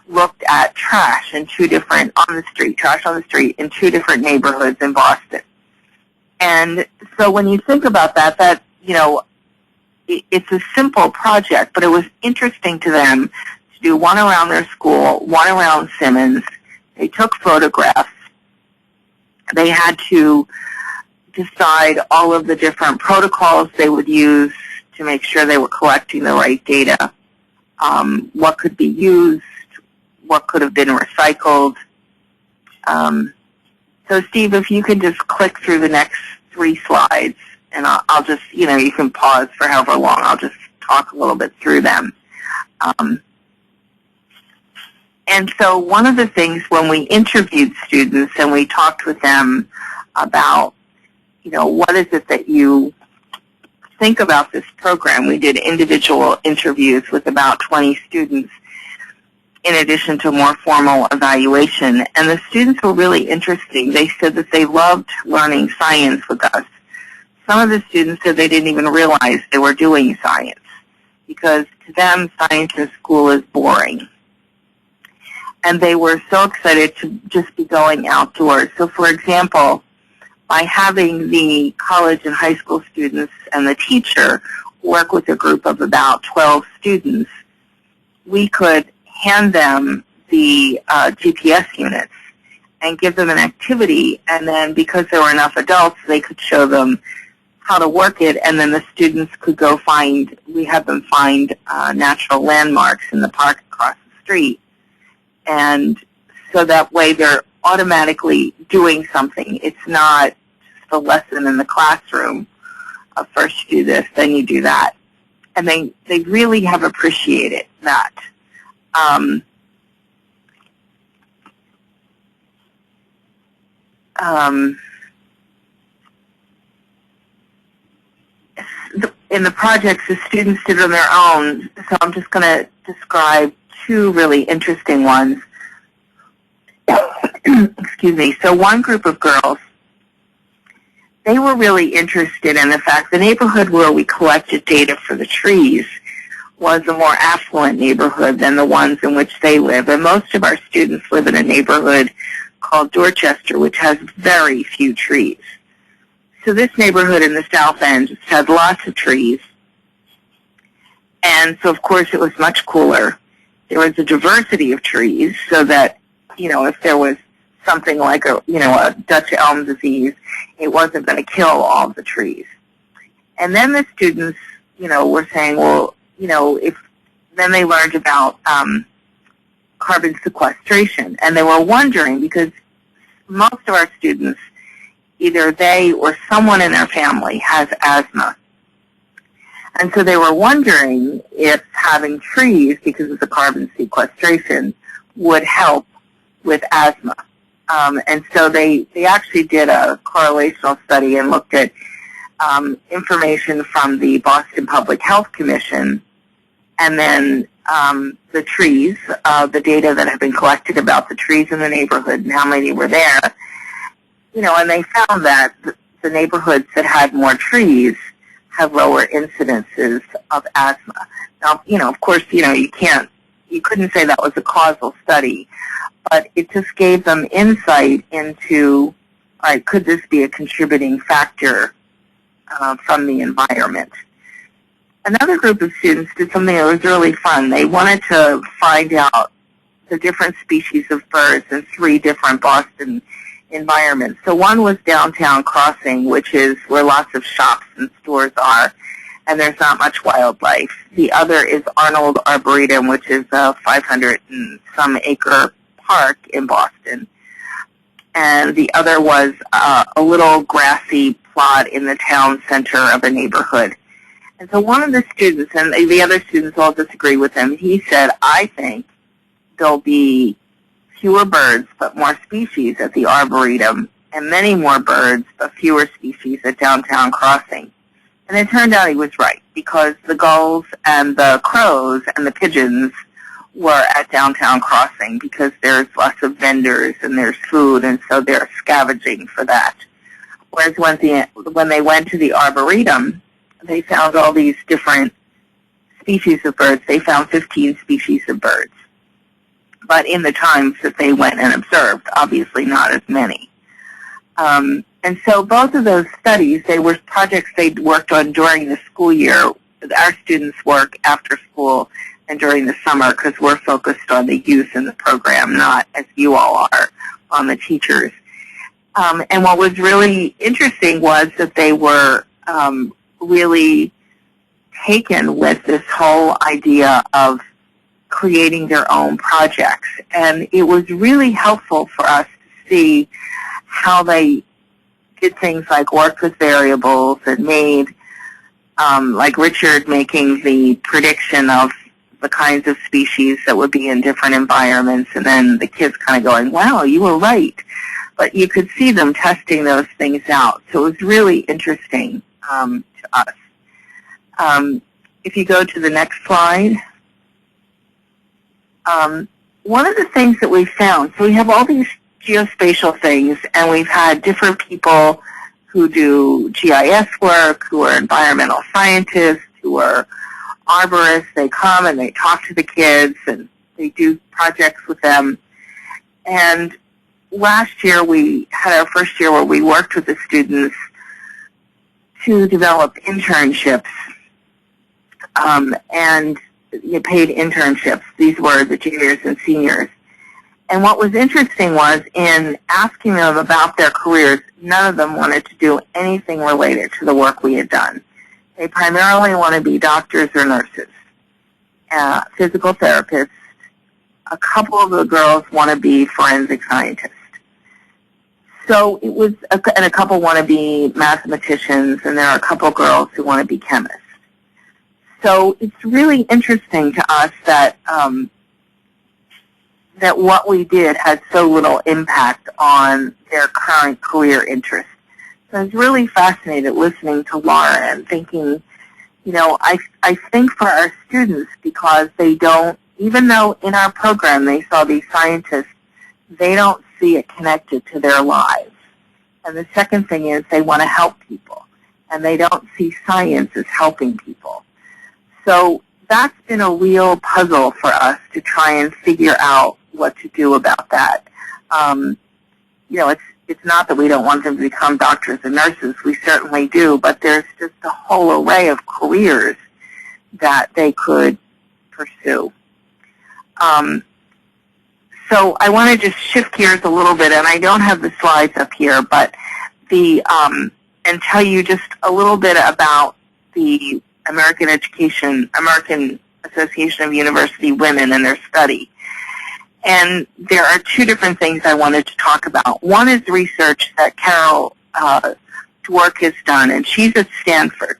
looked at trash in trash on the street in 2 different neighborhoods in Boston. And so when you think about that, it's a simple project, but it was interesting to them to do one around their school, one around Simmons. They took photographs. They had to decide all of the different protocols they would use to make sure they were collecting the right data, what could be used, what could have been recycled. So, Steve, if you can just click through the next 3 slides, and I'll just, you can pause for however long. I'll just talk a little bit through them. And so one of the things when we interviewed students and we talked with them about, what is it that you think about this program, we did individual interviews with about 20 students in addition to more formal evaluation. And the students were really interesting. They said that they loved learning science with us. Some of the students said they didn't even realize they were doing science because to them, science in school is boring. And they were so excited to just be going outdoors. So, for example, by having the college and high school students and the teacher work with a group of about 12 students, we could hand them the GPS units and give them an activity, and then because there were enough adults, they could show them how to work it, and then the students could go we had them find natural landmarks in the park across the street. And so that way they're automatically doing something. It's not just a lesson in the classroom of first you do this, then you do that. And they really have appreciated that. In the projects, the students did on their own, so I'm just going to describe 2 really interesting ones. Excuse me. So one group of girls, they were really interested in the fact the neighborhood where we collected data for the trees was a more affluent neighborhood than the ones in which they live. And most of our students live in a neighborhood called Dorchester, which has very few trees. So this neighborhood in the South End just had lots of trees. And so, of course, it was much cooler. There was a diversity of trees so that, if there was something like a Dutch elm disease, it wasn't going to kill all the trees. And then the students, were saying, well, then they learned about carbon sequestration. And they were wondering, because most of our students, either they or someone in their family has asthma. And so they were wondering if having trees, because of the carbon sequestration, would help with asthma. And so they actually did a correlational study and looked at information from the Boston Public Health Commission and then the trees, the data that have been collected about the trees in the neighborhood and how many were there. And they found that the neighborhoods that had more trees have lower incidences of asthma. Now, of course, you couldn't say that was a causal study, but it just gave them insight into, all right, could this be a contributing factor from the environment? Another group of students did something that was really fun. They wanted to find out the different species of birds in 3 different Boston environments. So one was Downtown Crossing, which is where lots of shops and stores are, and there's not much wildlife. The other is Arnold Arboretum, which is a 500 and some acre park in Boston. And the other was a little grassy plot in the town center of a neighborhood. And so one of the students, and the other students all disagree with him, he said, I think there'll be fewer birds but more species at the Arboretum, and many more birds but fewer species at Downtown Crossing. And it turned out he was right, because the gulls and the crows and the pigeons were at Downtown Crossing because there's lots of vendors and there's food, and so they're scavenging for that. Whereas when they went to the Arboretum, they found all these different species of birds. They found 15 species of birds. But in the times that they went and observed, obviously not as many. And so both of those studies, they were projects they'd worked on during the school year. Our students work after school and during the summer because we're focused on the youth in the program, not, as you all are, on the teachers. And what was really interesting was that they were really taken with this whole idea of creating their own projects. And it was really helpful for us to see how they did things like worked with variables and made, like Richard making the prediction of the kinds of species that would be in different environments, and then the kids kind of going, wow, you were right. But you could see them testing those things out. So it was really interesting to us. If you go to the next slide. One of the things that we found, so we have all these geospatial things, and we've had different people who do GIS work, who are environmental scientists, who are arborists. They come and they talk to the kids, and they do projects with them. And last year we had our first year where we worked with the students to develop internships, and paid internships. These were the juniors and seniors. And what was interesting was in asking them about their careers, none of them wanted to do anything related to the work we had done. They primarily want to be doctors or nurses, physical therapists. A couple of the girls want to be forensic scientists. So it was, and a couple want to be mathematicians, and there are a couple girls who want to be chemists. So it's really interesting to us that that what we did had so little impact on their current career interests. So I was really fascinated listening to Laura and thinking, I think for our students, because they don't, even though in our program they saw these scientists, they don't see it connected to their lives. And the second thing is they want to help people, and they don't see science as helping people. So that's been a real puzzle for us to try and figure out what to do about that. It's not that we don't want them to become doctors and nurses. We certainly do, but there's just a whole array of careers that they could pursue. So I want to just shift gears a little bit, and I don't have the slides up here, but and tell you just a little bit about the American Association of University Women and their study. And there are 2 different things I wanted to talk about. One is research that Carol Dwork has done, and she's at Stanford.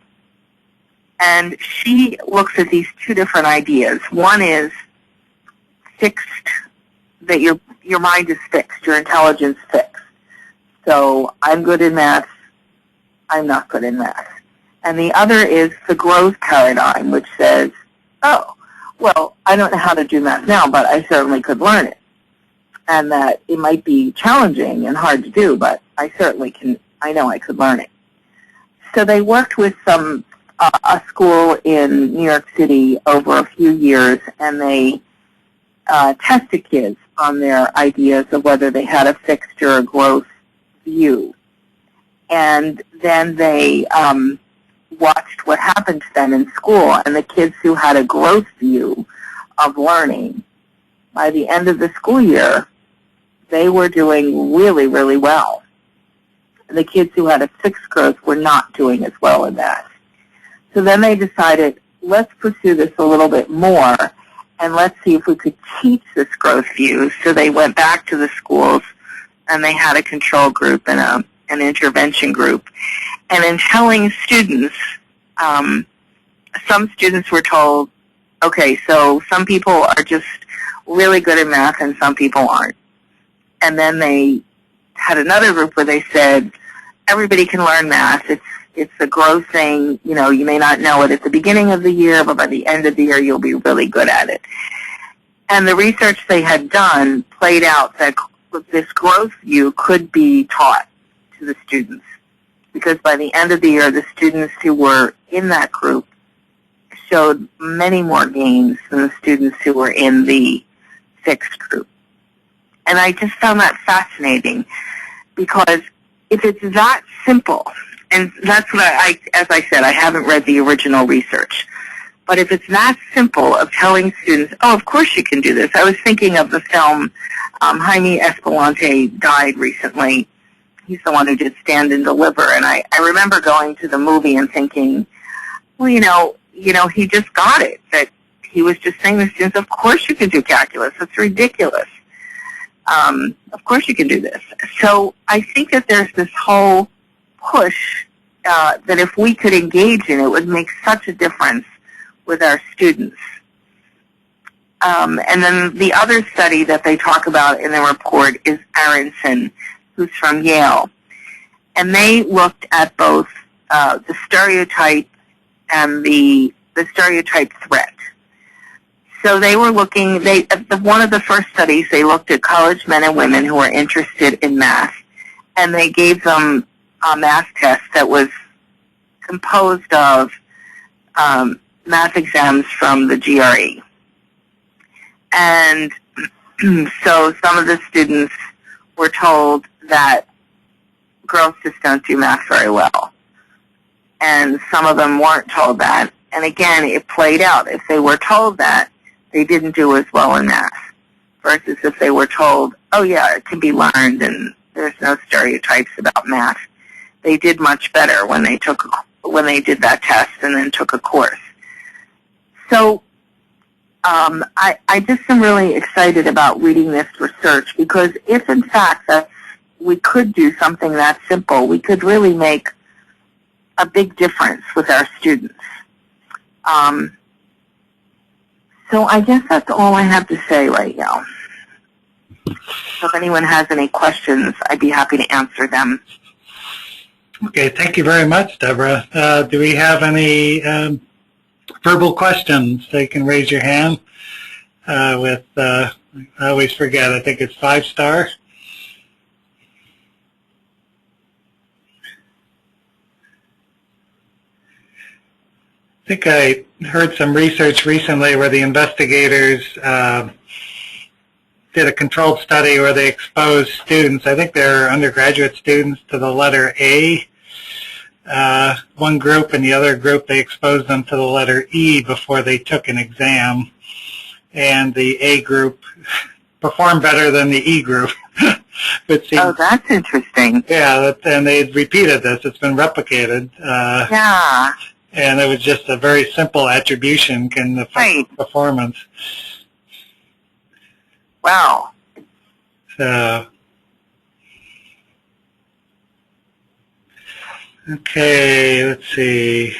And she looks at these 2 different ideas. One is fixed, that your mind is fixed, your intelligence fixed. So I'm good in math, I'm not good in math. And the other is the growth paradigm, which says, oh, well, I don't know how to do math now, but I certainly could learn it. And that it might be challenging and hard to do, but I certainly can, I know I could learn it. So they worked with a school in New York City over a few years, and they tested kids on their ideas of whether they had a fixed or a growth view. And then they watched what happened to them in school, and the kids who had a growth view of learning, by the end of the school year, they were doing really, really well. The kids who had a fixed growth were not doing as well in that. So then they decided, let's pursue this a little bit more, and let's see if we could teach this growth view. So they went back to the schools, and they had a control group and an intervention group. And in telling students, some students were told, okay, so some people are just really good at math and some people aren't. And then they had another group where they said, everybody can learn math. It's a growth thing. You know, you may not know it at the beginning of the year, but by the end of the year, you'll be really good at it. And the research they had done played out that this growth view could be taught to the students, because by the end of the year, the students who were in that group showed many more gains than the students who were in the fixed group. And I just found that fascinating, because if it's that simple, and that's what as I said, I haven't read the original research, but if it's that simple of telling students, oh, of course you can do this. I was thinking of the film, Jaime Escalante died recently. He's the one who did Stand and Deliver, and I remember going to the movie and thinking, well, you know, he just got it, that he was just saying to the students, of course you can do calculus. It's ridiculous. Of course you can do this. So I think that there's this whole push that if we could engage in it, would make such a difference with our students. And then the other study that they talk about in the report is Aronson, who's from Yale. And they looked at both the stereotype and the stereotype threat. So they were looking, one of the first studies, they looked at college men and women who were interested in math, and they gave them a math test that was composed of math exams from the GRE. And so some of the students were told that girls just don't do math very well. And some of them weren't told that. And again, it played out. If they were told that, they didn't do as well in math, versus if they were told, oh yeah, it can be learned and there's no stereotypes about math. They did much better when they did that test and then took a course. So I just am really excited about reading this research, because if in fact we could do something that simple, we could really make a big difference with our students. So I guess that's all I have to say right now. So if anyone has any questions, I'd be happy to answer them. Okay, thank you very much, Deborah. Do we have any verbal questions? So you can raise your hand with, I always forget, I think it's 5-star. I think I heard some research recently where the investigators did a controlled study where they exposed students, I think they're undergraduate students, to the letter A. One group, and the other group, they exposed them to the letter E before they took an exam. And the A group performed better than the E group. Oh, that's interesting. Yeah, and they repeated this. It's been replicated. Yeah. And it was just a very simple attribution can affect performance. Wow. So, okay, let's see.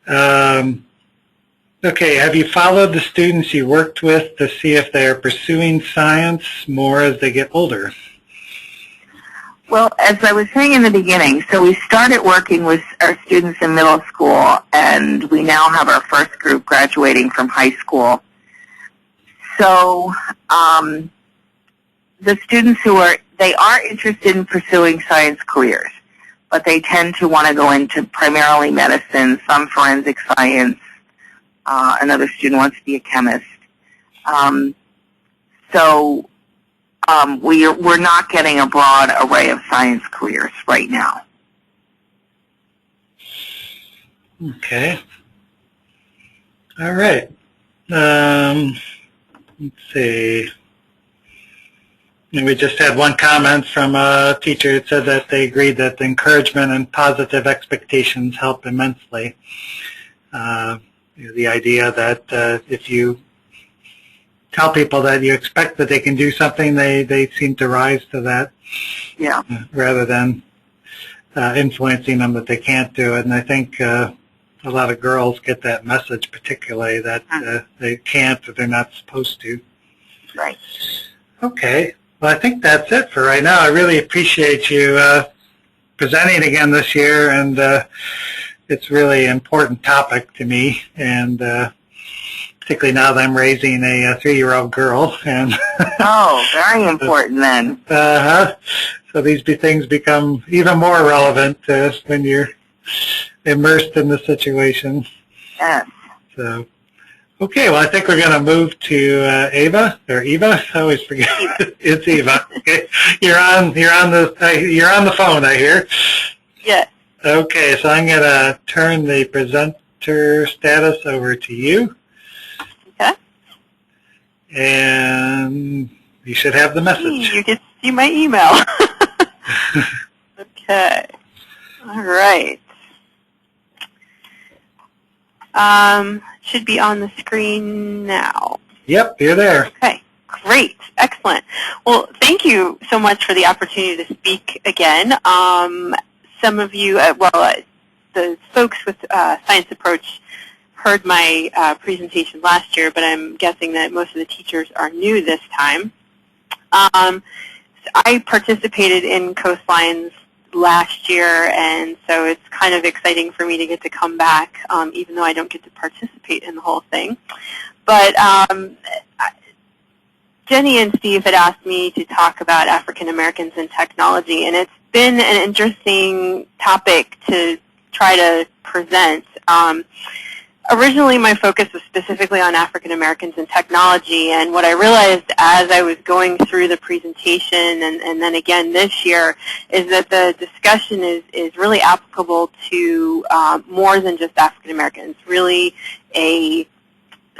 Okay, have you followed the students you worked with to see if they are pursuing science more as they get older? Well, as I was saying in the beginning, so we started working with our students in middle school, and we now have our first group graduating from high school. So the students they are interested in pursuing science careers, but they tend to want to go into primarily medicine, some forensic science. Another student wants to be a chemist. We're not getting a broad array of science careers right now. Okay. All right. Let's see. And we just had one comment from a teacher that said that they agreed that the encouragement and positive expectations help immensely. The idea that if you tell people that you expect that they can do something, they seem to rise to that. Yeah. Rather than influencing them that they can't do it. And I think a lot of girls get that message, particularly that they can't or they're not supposed to. Right. Okay. Well, I think that's it for right now. I really appreciate you presenting again this year, and it's really an important topic to me, and particularly now that I'm raising a 3-year-old girl. And oh, very important then. So these things become even more relevant when you're immersed in the situation. Yes. So, okay, well, I think we're going to move to Eva, or Eva. I always forget. It's Eva. Okay, you're on the phone, I hear. Yes. Okay, so I'm going to turn the presenter status over to you. Okay. And you should have the message. You can see my email. Okay. All right. Should be on the screen now. Yep, you're there. Okay, great, excellent. Well, thank you so much for the opportunity to speak again. Some of you, the folks with Science Approach heard my presentation last year, but I'm guessing that most of the teachers are new this time. I participated in CoastLines last year, and so it's kind of exciting for me to get to come back, even though I don't get to participate in the whole thing. But Jenny and Steve had asked me to talk about African Americans in technology, and it's been an interesting topic to try to present. Originally, my focus was specifically on African Americans in technology, and what I realized as I was going through the presentation and then again this year is that the discussion is really applicable to more than just African Americans, really a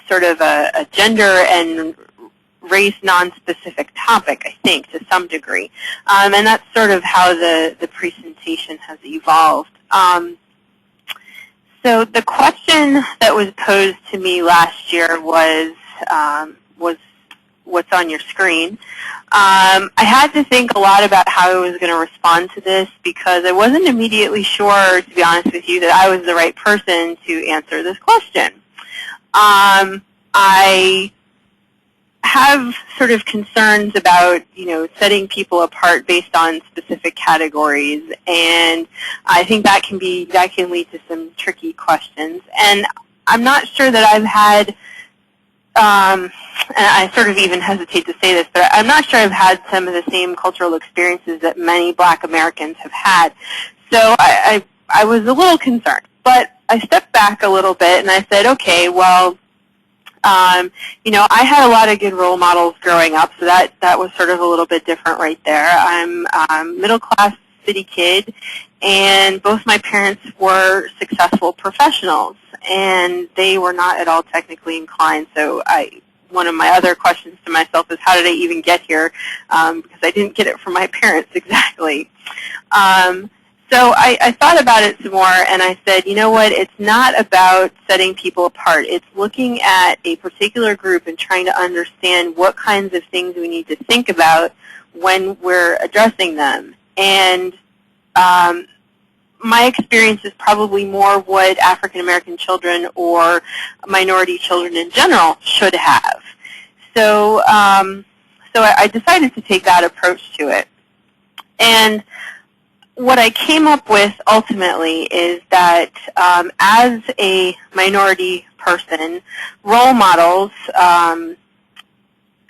sort of a gender and race non-specific topic, I think, to some degree. And that's sort of how the presentation has evolved. So the question that was posed to me last year was what's on your screen. I had to think a lot about how I was going to respond to this because I wasn't immediately sure, to be honest with you, that I was the right person to answer this question. I have sort of concerns about, setting people apart based on specific categories, and I think that can lead to some tricky questions. And I'm not sure that I've had, and I sort of even hesitate to say this, but I'm not sure I've had some of the same cultural experiences that many Black Americans have had. So I was a little concerned, but I stepped back a little bit and I said, okay, well, I had a lot of good role models growing up, so that was sort of a little bit different right there. I'm a middle-class city kid, and both my parents were successful professionals, and they were not at all technically inclined. So one of my other questions to myself is, how did I even get here? Because I didn't get it from my parents exactly. So I thought about it some more, and I said, you know what, it's not about setting people apart. It's looking at a particular group and trying to understand what kinds of things we need to think about when we're addressing them. And my experience is probably more what African American children or minority children in general should have. So, so I decided to take that approach to it. And what I came up with ultimately is that as a minority person, role models,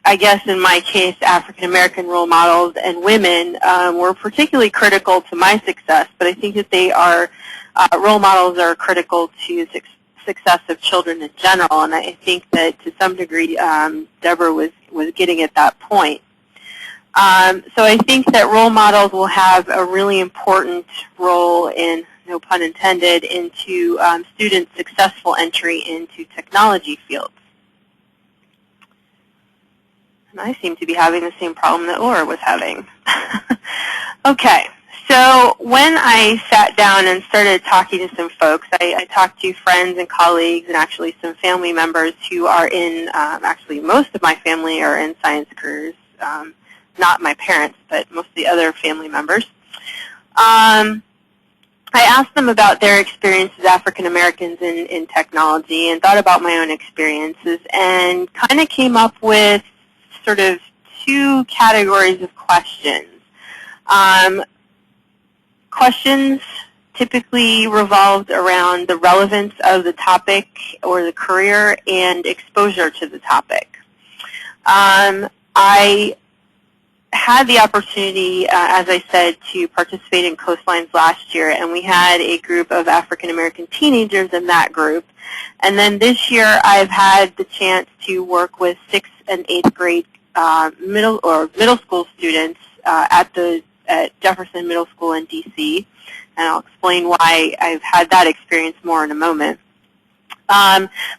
I guess in my case, African-American role models and women were particularly critical to my success, but I think that they are, role models are critical to success of children in general, and I think that to some degree Deborah was getting at that point. So I think that role models will have a really important role in, no pun intended, into students' successful entry into technology fields. And I seem to be having the same problem that Laura was having. Okay, so when I sat down and started talking to some folks, I talked to friends and colleagues and actually some family members who are in, actually most of my family are in science careers, not my parents, but most of the other family members. I asked them about their experiences as African Americans in technology and thought about my own experiences and kind of came up with sort of two categories of questions. Questions typically revolved around the relevance of the topic or the career and exposure to the topic. I had the opportunity, as I said, to participate in CoastLines last year, and we had a group of African-American teenagers in that group. And then this year I've had the chance to work with 6th and 8th grade middle school students at Jefferson Middle School in D.C., and I'll explain why I've had that experience more in a moment.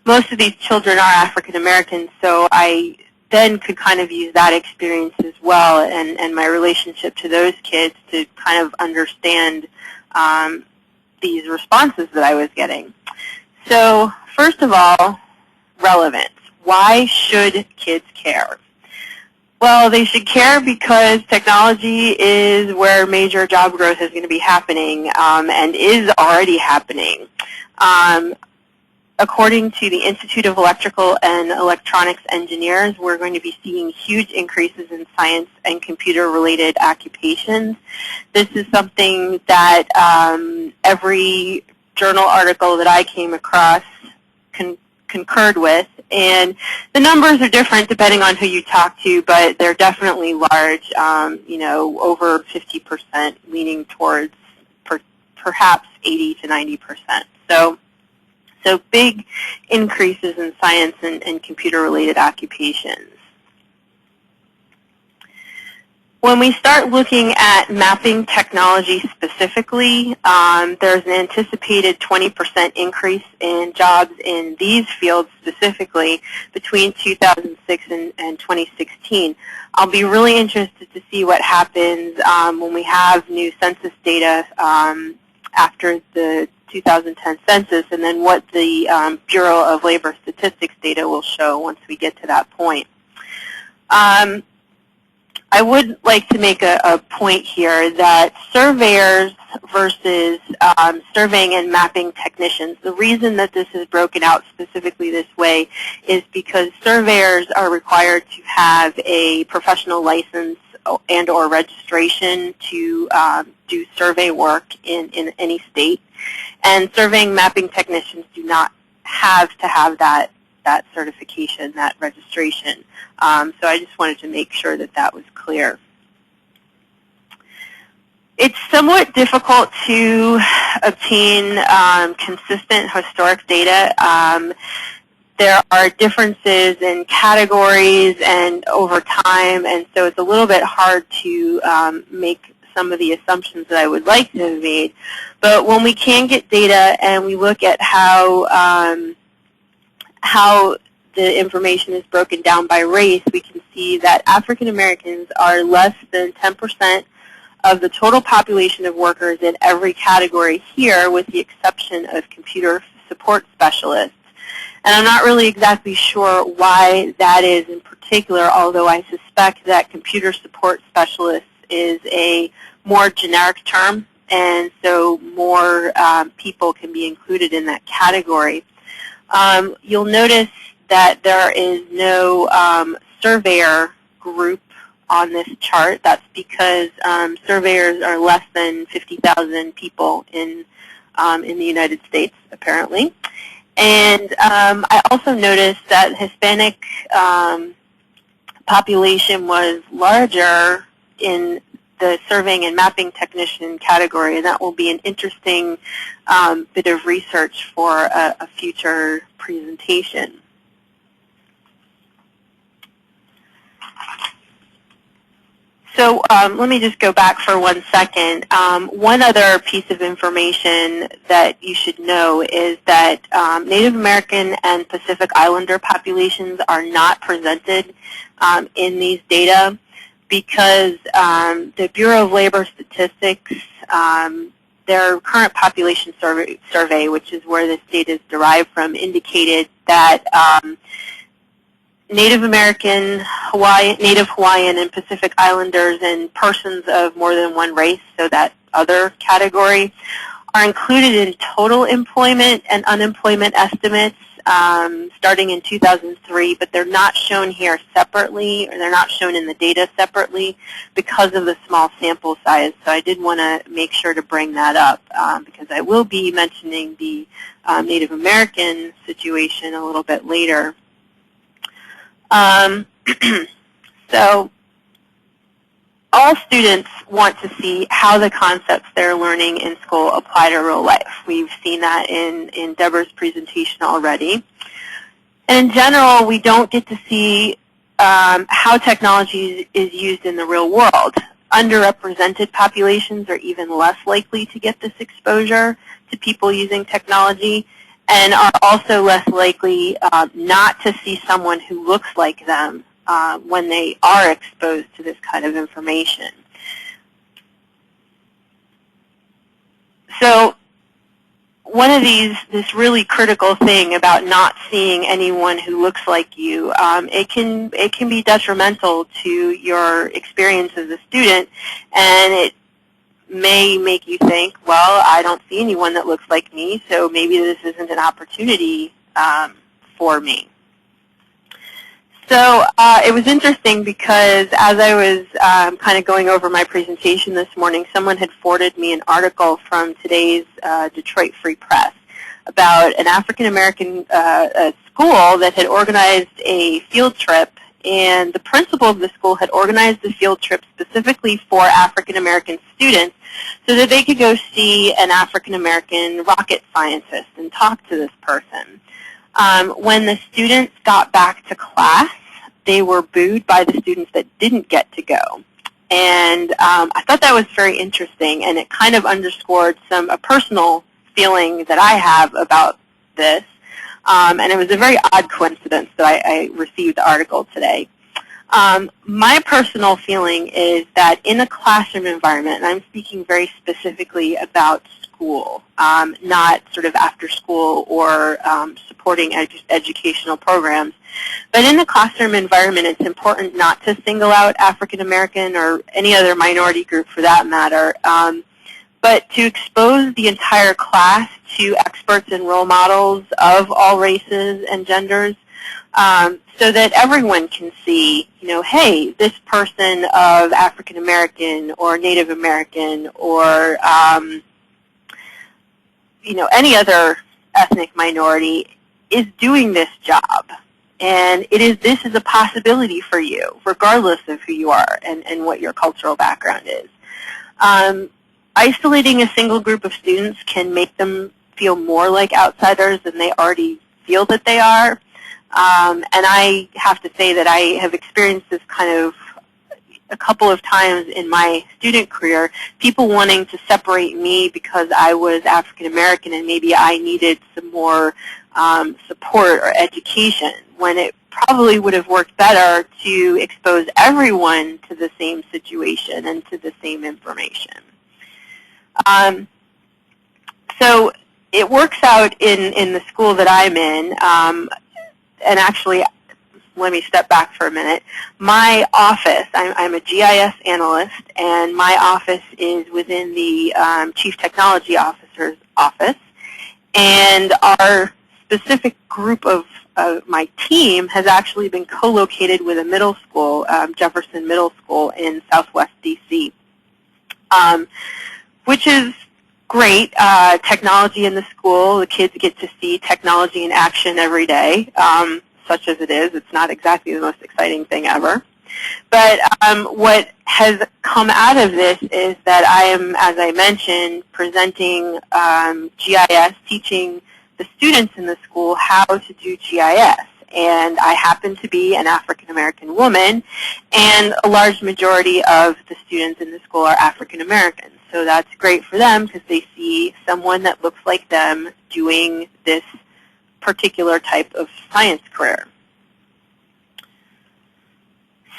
Most of these children are African Americans, so I then could kind of use that experience as well and my relationship to those kids to kind of understand these responses that I was getting. So first of all, relevance. Why should kids care? Well, they should care because technology is where major job growth is going to be happening and is already happening. According to the Institute of Electrical and Electronics Engineers, we're going to be seeing huge increases in science and computer-related occupations. This is something that every journal article that I came across concurred with. And the numbers are different depending on who you talk to, but they're definitely large, you know, over 50%, leaning towards perhaps 80 to 90%. So big increases in science and computer-related occupations. When we start looking at mapping technology specifically, there's an anticipated 20% increase in jobs in these fields specifically between 2006 and 2016. I'll be really interested to see what happens when we have new census data after the 2010 census, and then what the Bureau of Labor Statistics data will show once we get to that point. I would like to make a point here that surveyors versus surveying and mapping technicians, the reason that this is broken out specifically this way is because surveyors are required to have a professional license and or registration to do survey work in any state. And surveying mapping technicians do not have to have that certification, that registration. So I just wanted to make sure that that was clear. It's somewhat difficult to obtain consistent historic data. There are differences in categories and over time, and so it's a little bit hard to make some of the assumptions that I would like to have made. But when we can get data and we look at how the information is broken down by race, we can see that African Americans are less than 10% of the total population of workers in every category here, with the exception of computer support specialists. And I'm not really exactly sure why that is in particular, although I suspect that computer support specialists is a more generic term, and so more people can be included in that category. You'll notice that there is no surveyor group on this chart. That's because surveyors are less than 50,000 people in the United States, apparently. And I also noticed that Hispanic population was larger in the surveying and mapping technician category, and that will be an interesting bit of research for a future presentation. So let me just go back for 1 second. One other piece of information that you should know is that Native American and Pacific Islander populations are not presented in these data because the Bureau of Labor Statistics, their current population survey, which is where this data is derived from, indicated that Native American, Native Hawaiian, and Pacific Islanders and persons of more than one race, so that other category, are included in total employment and unemployment estimates starting in 2003, but they're not shown here separately, or they're not shown in the data separately because of the small sample size. So I did want to make sure to bring that up because I will be mentioning the Native American situation a little bit later. So all students want to see how the concepts they're learning in school apply to real life. We've seen that in Deborah's presentation already. And in general, we don't get to see how technology is used in the real world. Underrepresented populations are even less likely to get this exposure to people using technology, and are also less likely not to see someone who looks like them when they are exposed to this kind of information. So one of this really critical thing about not seeing anyone who looks like you, it can be detrimental to your experience as a student, and it may make you think, well, I don't see anyone that looks like me, so maybe this isn't an opportunity for me. So it was interesting because as I was kind of going over my presentation this morning, someone had forwarded me an article from today's Detroit Free Press about an African-American school that had organized a field trip, and the principal of the school had organized the field trip specifically for African-American students so that they could go see an African-American rocket scientist and talk to this person. When the students got back to class, they were booed by the students that didn't get to go. And I thought that was very interesting, and it kind of underscored a personal feeling that I have about this. And it was a very odd coincidence that I received the article today. My personal feeling is that in a classroom environment, and I'm speaking very specifically about school, not sort of after school or supporting educational programs, but in the classroom environment, it's important not to single out African American or any other minority group for that matter, but to expose the entire class to experts and role models of all races and genders, so that everyone can see, hey, this person of African American or Native American or any other ethnic minority is doing this job. And this is a possibility for you, regardless of who you are and what your cultural background is. Isolating a single group of students can make them feel more like outsiders than they already feel that they are. And I have to say that I have experienced this kind of a couple of times in my student career, people wanting to separate me because I was African American and maybe I needed some more support or education, when it probably would have worked better to expose everyone to the same situation and to the same information. So it works out in the school that I'm in, and actually, let me step back for a minute. My office, I'm a GIS analyst, and my office is within the Chief Technology Officer's office, and our specific group of my team has actually been co-located with a middle school, Jefferson Middle School in Southwest DC, which is great. Technology in the school, the kids get to see technology in action every day, such as it is. It's not exactly the most exciting thing ever. But what has come out of this is that I am, as I mentioned, presenting GIS, teaching the students in the school how to do GIS. And I happen to be an African-American woman, and a large majority of the students in the school are African-American. So that's great for them because they see someone that looks like them doing this particular type of science career.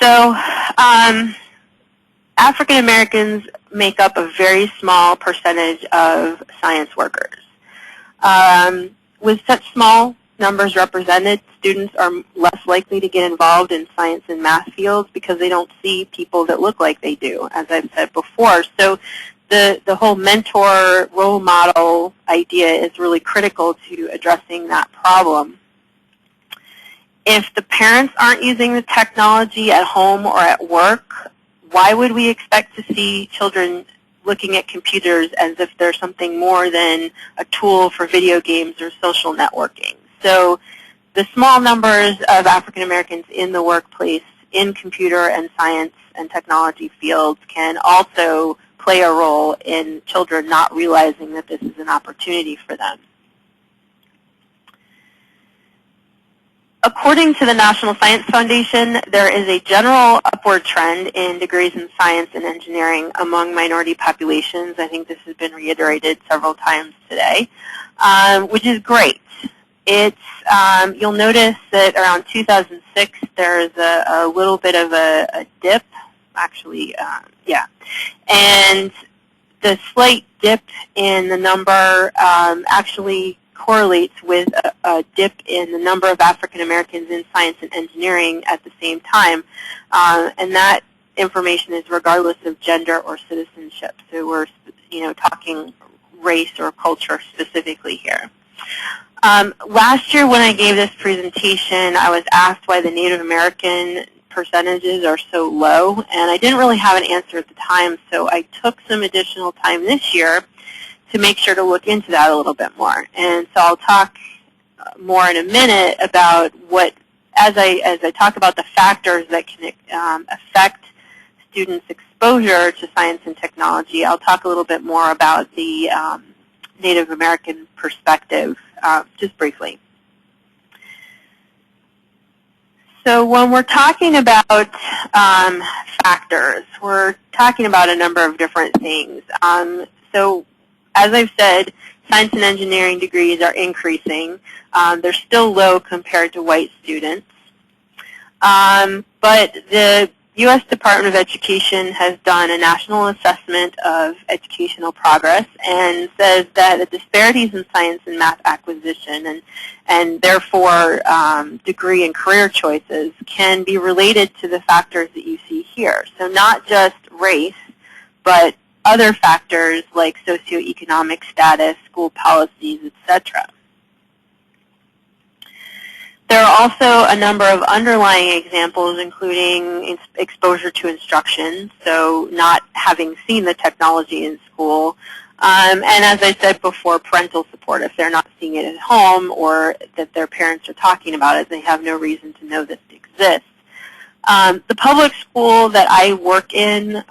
So African Americans make up a very small percentage of science workers. With such small numbers represented, students are less likely to get involved in science and math fields because they don't see people that look like they do, as I've said before. So the whole mentor role model idea is really critical to addressing that problem. If the parents aren't using the technology at home or at work, why would we expect to see children looking at computers as if they're something more than a tool for video games or social networking? So the small numbers of African Americans in the workplace in computer and science and technology fields can also play a role in children not realizing that this is an opportunity for them. According to the National Science Foundation, there is a general upward trend in degrees in science and engineering among minority populations. I think this has been reiterated several times today, which is great. It's, you'll notice that around 2006 there's a little bit of a dip, actually, yeah. And the slight dip in the number actually correlates with a dip in the number of African Americans in science and engineering at the same time, and that information is regardless of gender or citizenship. So we're, talking race or culture specifically here. Last year when I gave this presentation, I was asked why the Native American percentages are so low, and I didn't really have an answer at the time, so I took some additional time this year to make sure to look into that a little bit more. And so I'll talk more in a minute about what, as I talk about the factors that can affect students' exposure to science and technology, I'll talk a little bit more about the Native American perspective, just briefly. So when we're talking about factors, we're talking about a number of different things. So as I've said, science and engineering degrees are increasing. They're still low compared to white students. But the U.S. Department of Education has done a national assessment of educational progress and says that the disparities in science and math acquisition and therefore degree and career choices can be related to the factors that you see here. So not just race, but other factors like socioeconomic status, school policies, etc. There are also a number of underlying examples, including exposure to instruction, so not having seen the technology in school, and as I said before, parental support. If they're not seeing it at home or that their parents are talking about it, they have no reason to know that it exists. The public school that I work in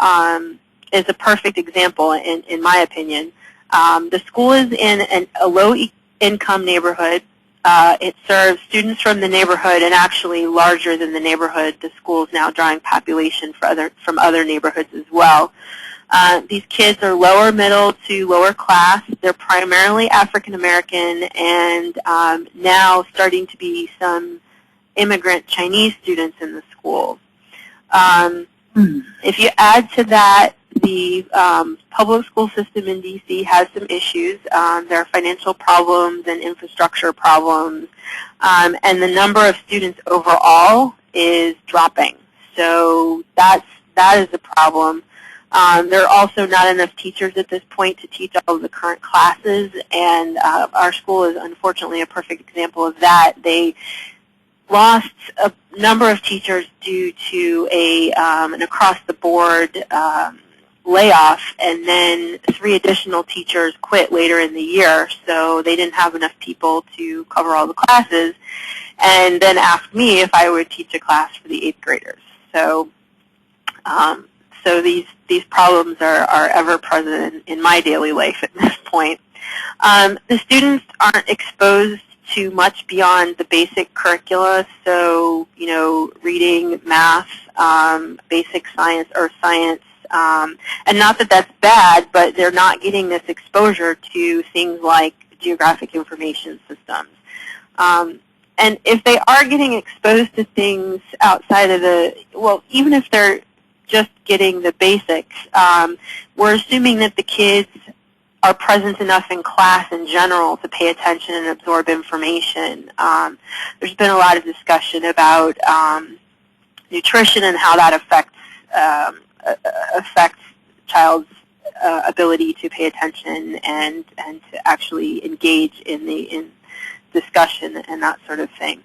is a perfect example, in my opinion. The school is in a low-income neighborhood. It serves students from the neighborhood, and actually larger than the neighborhood. The school is now drawing population from other neighborhoods as well. These kids are lower middle to lower class. They're primarily African American, and now starting to be some immigrant Chinese students in the school. If you add to that, the public school system in D.C. has some issues. There are financial problems and infrastructure problems, and the number of students overall is dropping. So that is a problem. There are also not enough teachers at this point to teach all of the current classes, and our school is unfortunately a perfect example of that. They lost a number of teachers due to an across-the-board layoff, and then 3 additional teachers quit later in the year, so they didn't have enough people to cover all the classes, and then asked me if I would teach a class for the 8th graders. So, so these problems are ever present in my daily life at this point. The students aren't exposed to much beyond the basic curricula, so, you know, reading, math, basic science, earth science, and not that that's bad, but they're not getting this exposure to things like geographic information systems. And if they are getting exposed to things outside of well, even if they're just getting the basics, we're assuming that the kids are present enough in class in general to pay attention and absorb information. There's been a lot of discussion about nutrition and how that affects child's ability to pay attention and to actually engage in discussion and that sort of thing.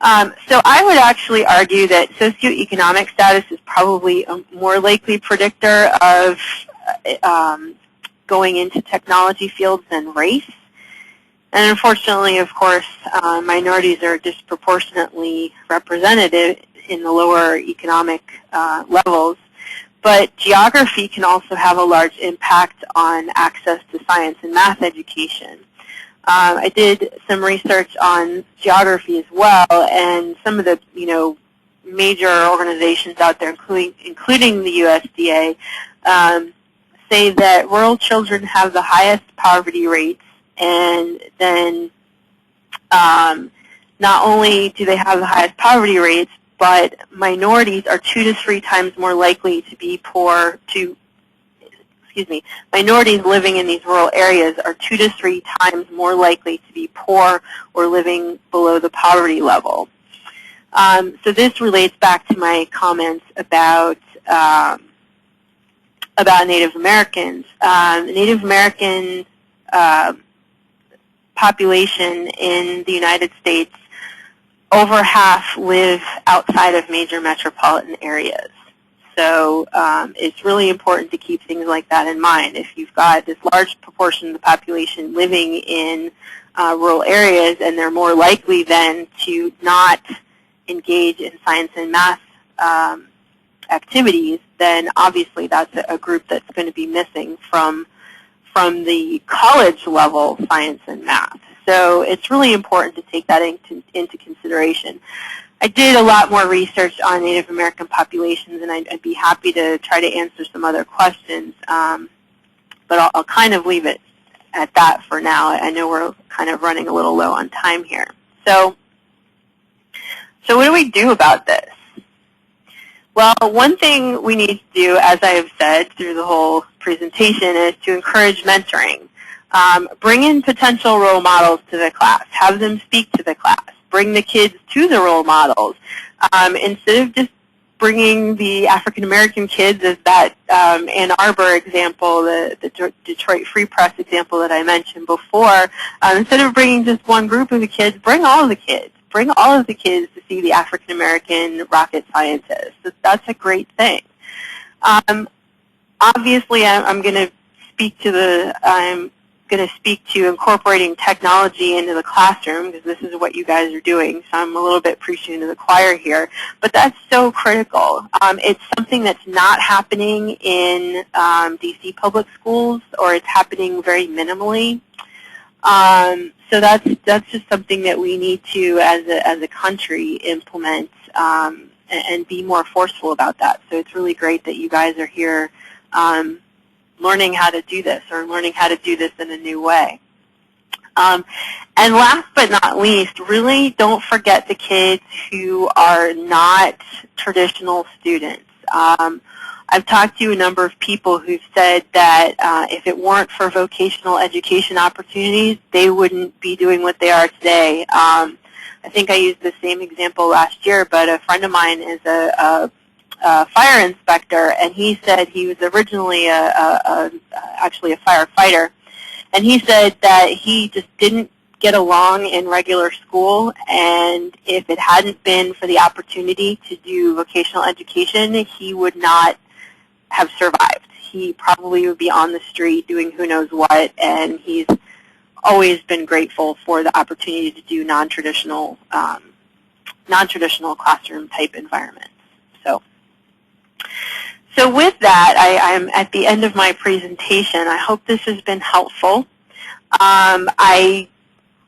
So I would actually argue that socioeconomic status is probably a more likely predictor of going into technology fields than race. And unfortunately, of course, minorities are disproportionately represented in the lower economic levels. But geography can also have a large impact on access to science and math education. I did some research on geography as well, and some of the major organizations out there, including the USDA, say that rural children have the highest poverty rates, and then not only do they have the highest poverty rates, but minorities are 2 to 3 times more likely to be minorities living in these rural areas are 2 to 3 times more likely to be poor or living below the poverty level. So this relates back to my comments about Native Americans. Native American population in the United States, over half live outside of major metropolitan areas. So it's really important to keep things like that in mind. If you've got this large proportion of the population living in rural areas, and they're more likely then to not engage in science and math activities, then obviously that's a group that's going to be missing from the college level science and math. So it's really important to take that into consideration. I did a lot more research on Native American populations, and I'd be happy to try to answer some other questions, but I'll kind of leave it at that for now. I know we're kind of running a little low on time here. So what do we do about this? Well, one thing we need to do, as I have said through the whole presentation, is to encourage mentoring. Bring in potential role models to the class. Have them speak to the class. Bring the kids to the role models. Instead of just bringing the African-American kids, as that Ann Arbor example, the Detroit Free Press example that I mentioned before, instead of bringing just one group of the kids, bring all of the kids. Bring all of the kids to see the African-American rocket scientists. That's a great thing. Obviously, I'm going to speak to incorporating technology into the classroom, because this is what you guys are doing, so I'm a little bit preaching to the choir here. But that's so critical. It's something that's not happening in DC public schools, or it's happening very minimally. So that's just something that we need to, as a country, implement and be more forceful about that. So it's really great that you guys are here learning how to do this, or learning how to do this in a new way. And last but not least, really don't forget the kids who are not traditional students. I've talked to a number of people who've said that if it weren't for vocational education opportunities, they wouldn't be doing what they are today. I think I used the same example last year, but a friend of mine is a fire inspector, and he said he was originally actually a firefighter, and he said that he just didn't get along in regular school, and if it hadn't been for the opportunity to do vocational education, he would not have survived. He probably would be on the street doing who knows what, and he's always been grateful for the opportunity to do non-traditional classroom type environments. So with that, I'm at the end of my presentation. I hope this has been helpful. I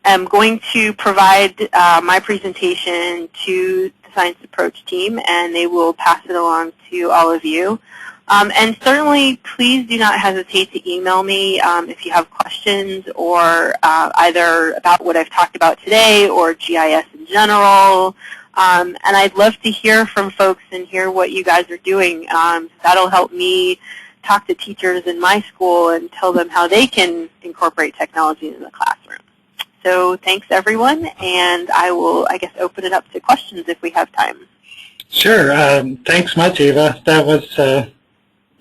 am going to provide my presentation to the Science Approach team, and they will pass it along to all of you. And certainly, please do not hesitate to email me if you have questions, or either about what I've talked about today or GIS in general. And I'd love to hear from folks and hear what you guys are doing. That'll help me talk to teachers in my school and tell them how they can incorporate technology in the classroom. So thanks, everyone, and I will, I guess, open it up to questions if we have time. Sure. Thanks much, Eva. That was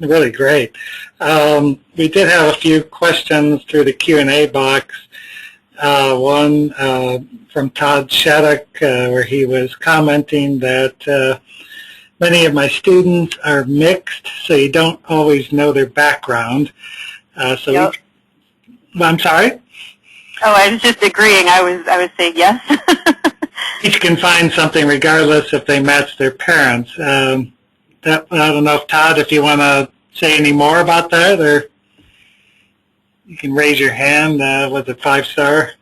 really great. We did have a few questions through the Q&A box. One from Todd Shattuck, where he was commenting that many of my students are mixed, so you don't always know their background. Yep. I'm sorry? Oh, I was just agreeing. I was saying yes. Each can find something regardless if they match their parents. I don't know if, Todd, if you want to say any more about that, or you can raise your hand with a 5-star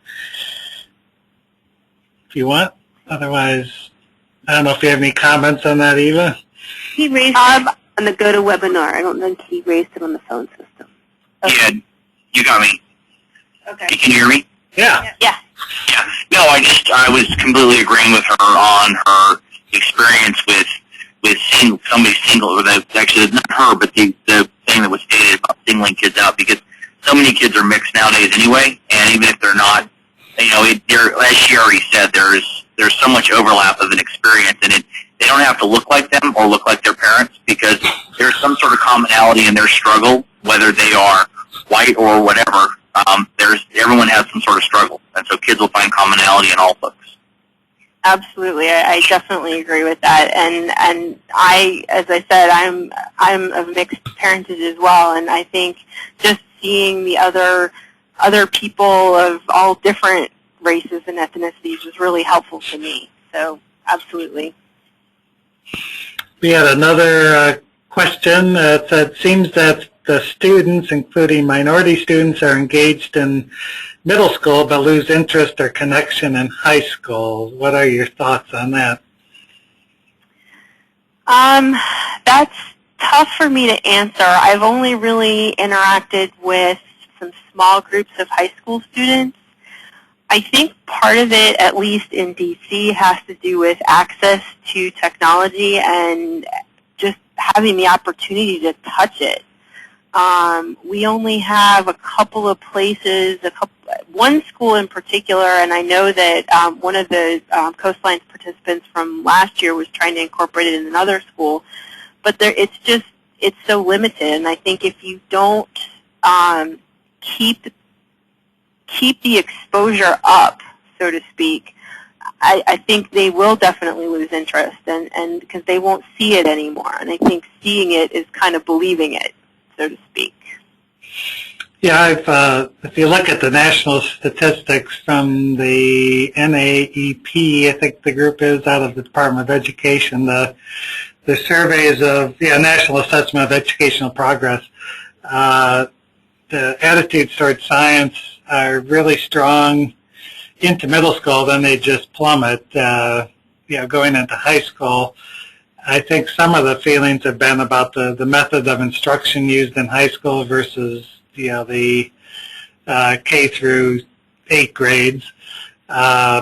if you want. Otherwise, I don't know if you have any comments on that, Eva. He raised it on the GoToWebinar. I don't think he raised it on the phone system. Okay. Yeah, you got me. Okay. Can you hear me? Yeah. Yeah. Yeah. No, I was completely agreeing with her on her experience with somebody single, or actually not her, but the thing that was stated about singling kids out, because so many kids are mixed nowadays anyway, and even if they're not, as she already said, there's so much overlap of an experience, and they don't have to look like them or look like their parents, because there's some sort of commonality in their struggle, whether they are white or whatever. Everyone has some sort of struggle, and so kids will find commonality in all folks. Absolutely, I definitely agree with that, and I, as I said, I'm of mixed parentage as well, and I think just seeing the other people of all different races and ethnicities was really helpful to me. So, absolutely. We had another question that said, seems that the students, including minority students, are engaged in middle school but lose interest or connection in high school. What are your thoughts on that? That's tough for me to answer. I've only really interacted with some small groups of high school students. I think part of it, at least in DC, has to do with access to technology and just having the opportunity to touch it. We only have a couple of places, one school in particular, and I know that one of the CoastLines participants from last year was trying to incorporate it in another school, but it's so limited, and I think if you don't keep the exposure up, so to speak, I think they will definitely lose interest, and because they won't see it anymore, and I think seeing it is kind of believing it, so to speak. Yeah, if you look at the national statistics from the NAEP, I think the group is out of the Department of Education, the surveys of National Assessment of Educational Progress, the attitudes towards science are really strong into middle school, then they just plummet, going into high school. I think some of the feelings have been about the method of instruction used in high school versus the K through 8 grades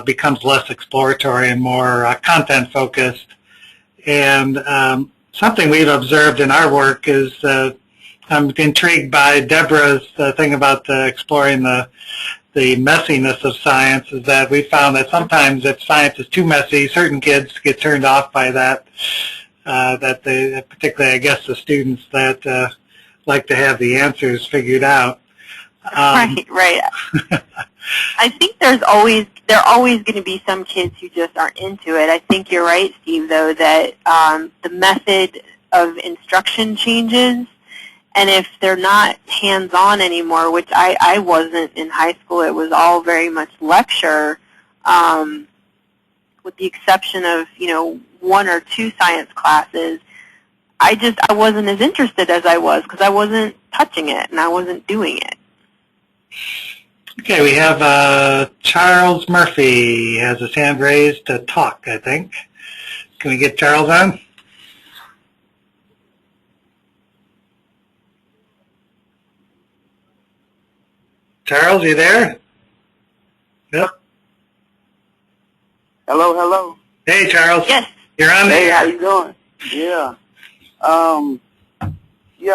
becomes less exploratory and more content focused. And something we've observed in our work is I'm intrigued by Deborah's thing about exploring the messiness of science, is that we found that sometimes if science is too messy, certain kids get turned off by that, particularly, I guess, the students that like to have the answers figured out. Right. I think there are always going to be some kids who just aren't into it. I think you're right, Steve, though, that the method of instruction changes, and if they're not hands-on anymore, which I wasn't in high school, it was all very much lecture, with the exception of, 1 or 2 science classes. I wasn't as interested as I was because I wasn't touching it and I wasn't doing it. Okay, we have Charles Murphy has his hand raised to talk, I think. Can we get Charles on? Charles, you there? Yep. Hello. Hey, Charles. Yes. You're on Hey, there. how you doing? Yeah.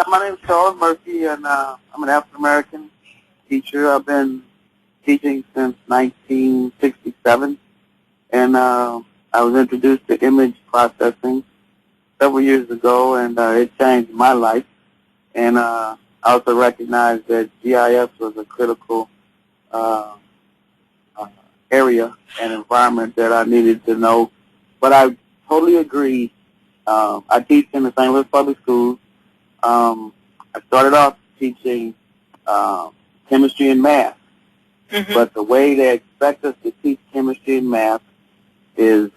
My name's Colin Murphy, and I'm an African-American teacher. I've been teaching since 1967, and I was introduced to image processing several years ago, and it changed my life. And I also recognized that GIS was a critical area and environment that I needed to know. But I totally agree. I teach in the St. Louis Public Schools. I started off teaching chemistry and math, but the way they expect us to teach chemistry and math is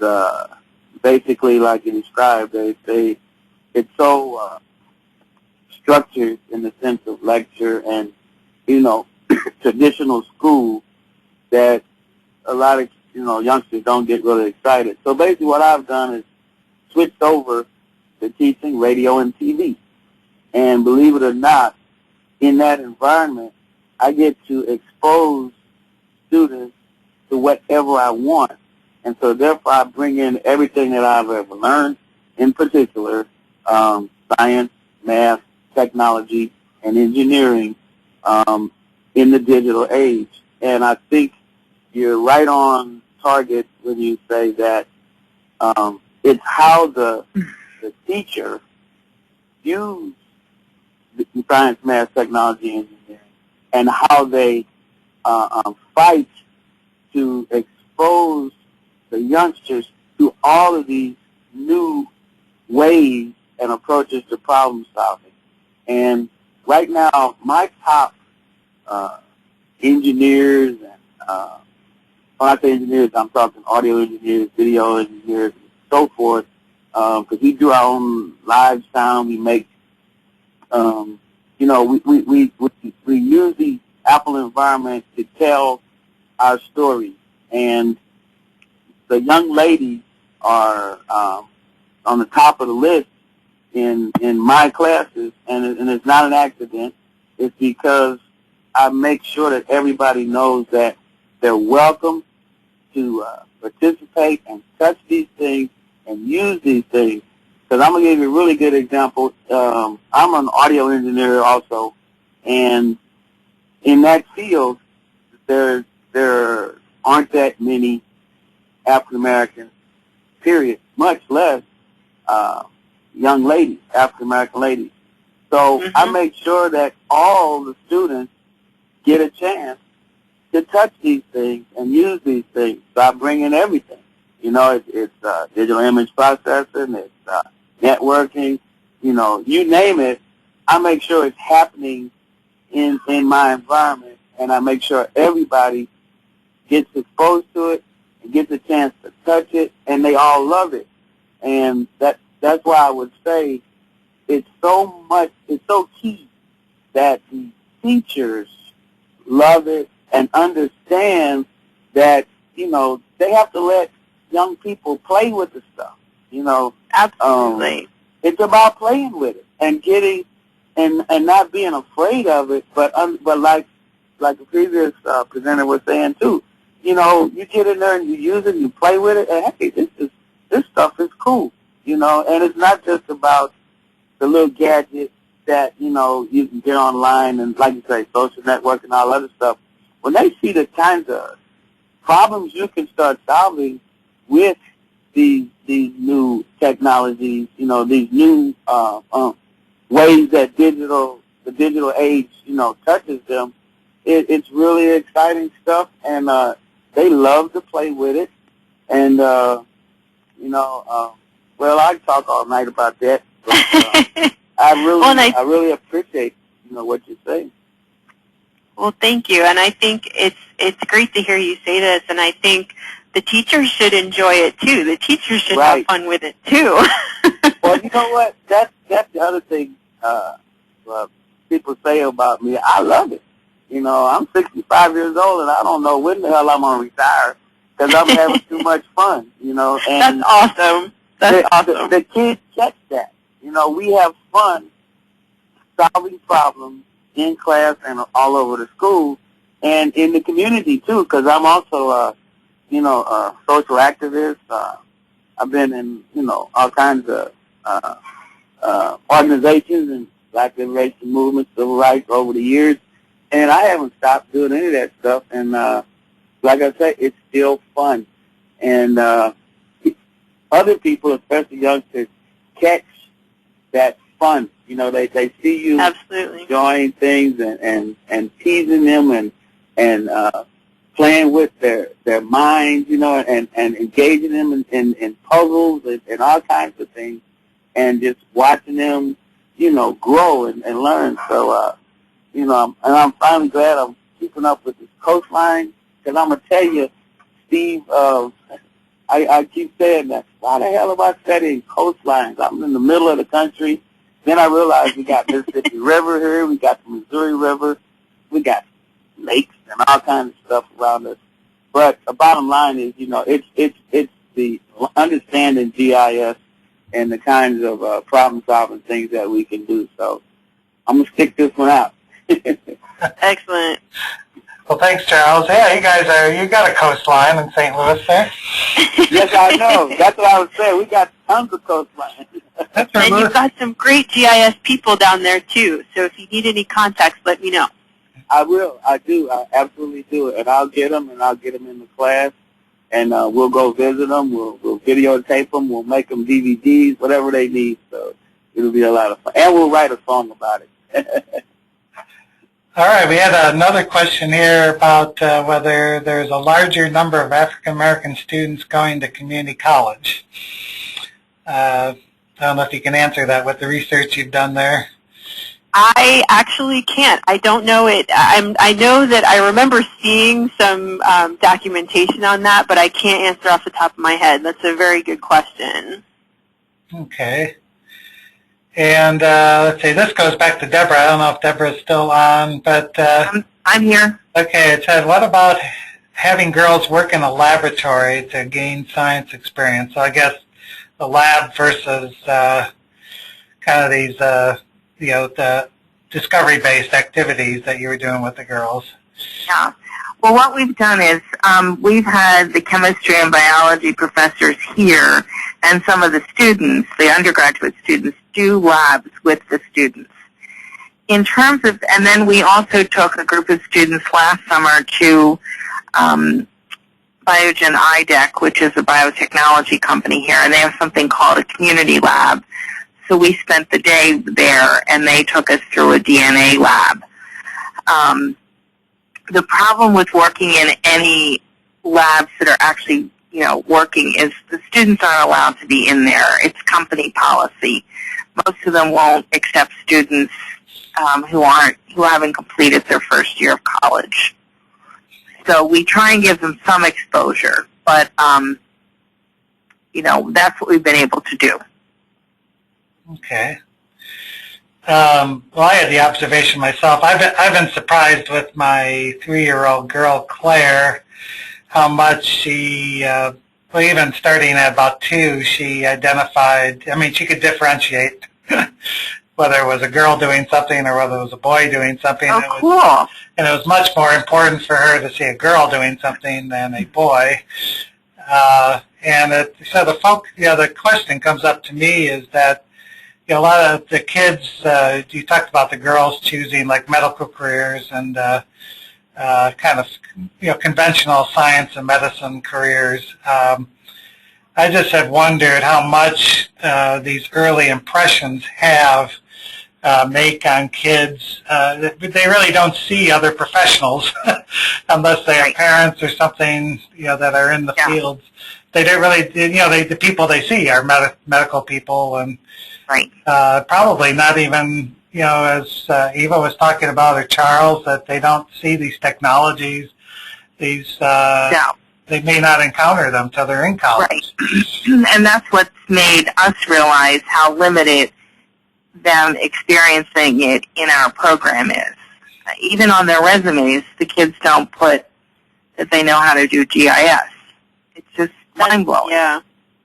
basically like you described. It's so structured in the sense of lecture and traditional school that a lot of youngsters don't get really excited. So basically, what I've done is switched over to teaching radio and TV. And believe it or not, in that environment, I get to expose students to whatever I want. And so therefore, I bring in everything that I've ever learned, in particular, science, math, technology, and engineering in the digital age. And I think you're right on target when you say that it's how the teacher views science, math, technology, and engineering, and how they fight to expose the youngsters to all of these new ways and approaches to problem solving. And right now, my top engineers, and when I say engineers, I'm talking audio engineers, video engineers, and so forth, because we do our own live sound. We make, we use the Apple environment to tell our stories. And the young ladies are on the top of the list in my classes, and it's not an accident. It's because I make sure that everybody knows that they're welcome to participate and touch these things and use these things. Because I'm going to give you a really good example. I'm an audio engineer also, and in that field, there aren't that many African Americans, period, much less young ladies, African American ladies. So I make sure that all the students get a chance to touch these things and use these things. So I bring in everything. It's digital image processing, it's networking, you name it. I make sure it's happening in my environment, and I make sure everybody gets exposed to it and gets a chance to touch it, and they all love it. And that's why I would say it's so key that the teachers love it and understand that, they have to let young people play with the stuff, Absolutely. It's about playing with it and getting, and not being afraid of it, but like the previous presenter was saying too, you get in there and you use it, and you play with it, and hey, this stuff is cool, and it's not just about the little gadget that, you can get online and, like you say, social network and all other stuff. When they see the kinds of problems you can start solving with these new technologies, these new ways that the digital age, touches them, it's really exciting stuff, and they love to play with it. And well, I can talk all night about that, but I really appreciate what you say. Well, thank you, and I think it's great to hear you say this, and I think the teachers should enjoy it too. The teachers should have fun with it too. Well, you know what? That's the other thing people say about me. I love it. I'm 65 years old, and I don't know when the hell I'm gonna retire because I'm having too much fun. And that's awesome. That's awesome. The kids catch that. We have fun solving problems in class and all over the school and in the community too, because I'm also a social activist. I've been in all kinds of organizations and Black liberation movements, civil rights over the years, and I haven't stopped doing any of that stuff. And like I said, it's still fun, and other people, especially youngsters, catch that fun. They see you absolutely enjoying things and teasing them and playing with their minds, and engaging them in puzzles and all kinds of things, and just watching them, grow and learn. So, and I'm finally glad I'm keeping up with this coastline, because I'm going to tell you, Steve, I keep saying that, why the hell am I studying coastlines? I'm in the middle of the country. Then I realized we got Mississippi River here, we got the Missouri River, we got lakes and all kinds of stuff around us. But the bottom line is, it's the understanding GIS and the kinds of problem-solving things that we can do. So I'm going to stick this one out. Excellent. Well, thanks, Charles. Yeah, you got a coastline in St. Louis there. Yes, I know. That's what I was saying. We got tons of coastlines. And you've got some great GIS people down there, too. So if you need any contacts, let me know. I will. I do. I absolutely do. And I'll get them, and I'll get them in the class, and we'll go visit them. We'll videotape them. We'll make them DVDs, whatever they need. So it'll be a lot of fun. And we'll write a song about it. All right. We had another question here about whether there's a larger number of African-American students going to community college. I don't know if you can answer that with the research you've done there. I actually can't. I don't know it. I know that I remember seeing some documentation on that, but I can't answer off the top of my head. That's a very good question. Okay. And let's see, this goes back to Deborah. I don't know if Deborah's still on, but... I'm here. Okay, it said, what about having girls work in a laboratory to gain science experience? So I guess the lab versus kind of these, the discovery-based activities that you were doing with the girls. Yeah. Well, what we've done is we've had the chemistry and biology professors here and some of the students, the undergraduate students, do labs with the students. In terms of, and then we also took a group of students last summer to Biogen IDEC, which is a biotechnology company here, and they have something called a community lab. So we spent the day there, and they took us through a DNA lab. The problem with working in any labs that are actually, working is the students aren't allowed to be in there. It's company policy. Most of them won't accept students who haven't completed their first year of college. So we try and give them some exposure, but that's what we've been able to do. Okay. Well, I had the observation myself. I've been surprised with my 3-year-old girl, Claire, how much she, even starting at about 2, she identified, she could differentiate whether it was a girl doing something or whether it was a boy doing something. Oh, cool. And it was much more important for her to see a girl doing something than a boy. So the question comes up to me is that, a lot of the kids, you talked about the girls choosing like medical careers and kind of, conventional science and medicine careers. I just had wondered how much these early impressions have make on kids. They really don't see other professionals unless they have parents or something, that are in the fields. They don't really, the people they see are medical people, and probably not even, as Eva was talking about, or Charles, that they don't see these technologies. These they may not encounter them till they're in college. Right. And that's what's made us realize how limited them experiencing it in our program is. Even on their resumes, the kids don't put that they know how to do GIS. It's just mind-blowing.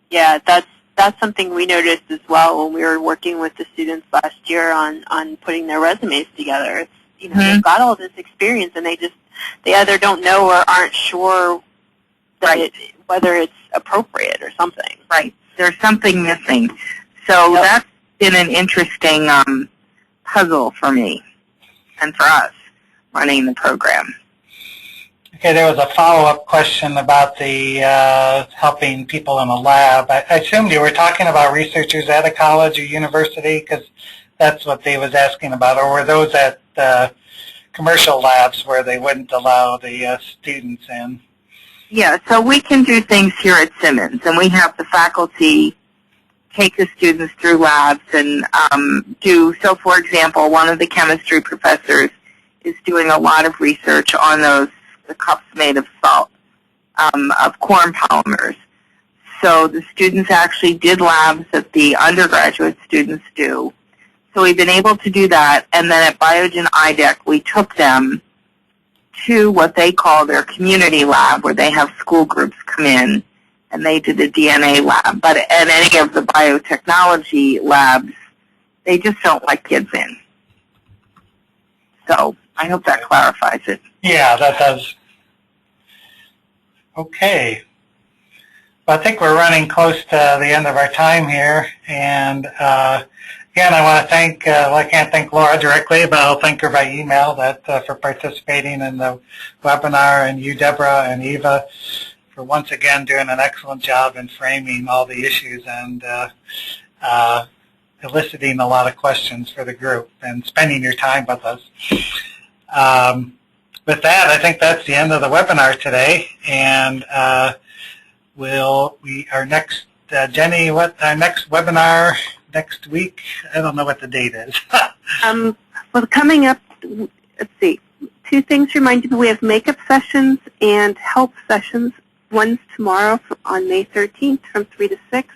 Yeah, that's something we noticed as well when we were working with the students last year on putting their resumes together. It's, they've got all this experience, and they either don't know or aren't sure that whether it's appropriate or something. Right. There's something missing. So that's been an interesting puzzle for me and for us running the program. Okay, there was a follow-up question about the helping people in a lab. I assumed you were talking about researchers at a college or university, because that's what they was asking about, or were those at commercial labs where they wouldn't allow the students in? Yeah, so we can do things here at Simmons, and we have the faculty take the students through labs and so for example, one of the chemistry professors is doing a lot of research on the cups made of salt, of corn polymers. So the students actually did labs that the undergraduate students do. So we've been able to do that, and then at Biogen IDEC, we took them to what they call their community lab, where they have school groups come in, and they did a DNA lab. But at any of the biotechnology labs, they just don't let kids in. So I hope that clarifies it. Yeah, that does. Okay. Well, I think we're running close to the end of our time here, and again, I want to thank, I can't thank Laura directly, but I'll thank her by email for participating in the webinar, and you, Deborah, and Eva, for once again doing an excellent job in framing all the issues and eliciting a lot of questions for the group and spending your time with us. With that, I think that's the end of the webinar today, and our next, Jenny, our next webinar next week? I don't know what the date is. Well, coming up, let's see, two things remind you. We have makeup sessions and help sessions. One's tomorrow on May 13th from 3 to 6,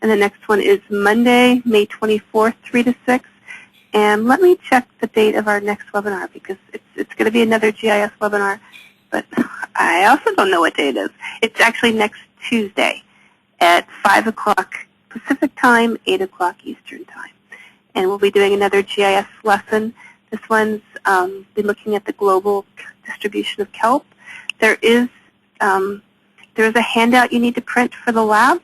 and the next one is Monday, May 24th, 3 to 6. And let me check the date of our next webinar, because it's going to be another GIS webinar, but I also don't know what day it is. It's actually next Tuesday at 5 o'clock Pacific time, 8 o'clock Eastern time. And we'll be doing another GIS lesson. This one's be looking at the global distribution of kelp. There is a handout you need to print for the lab,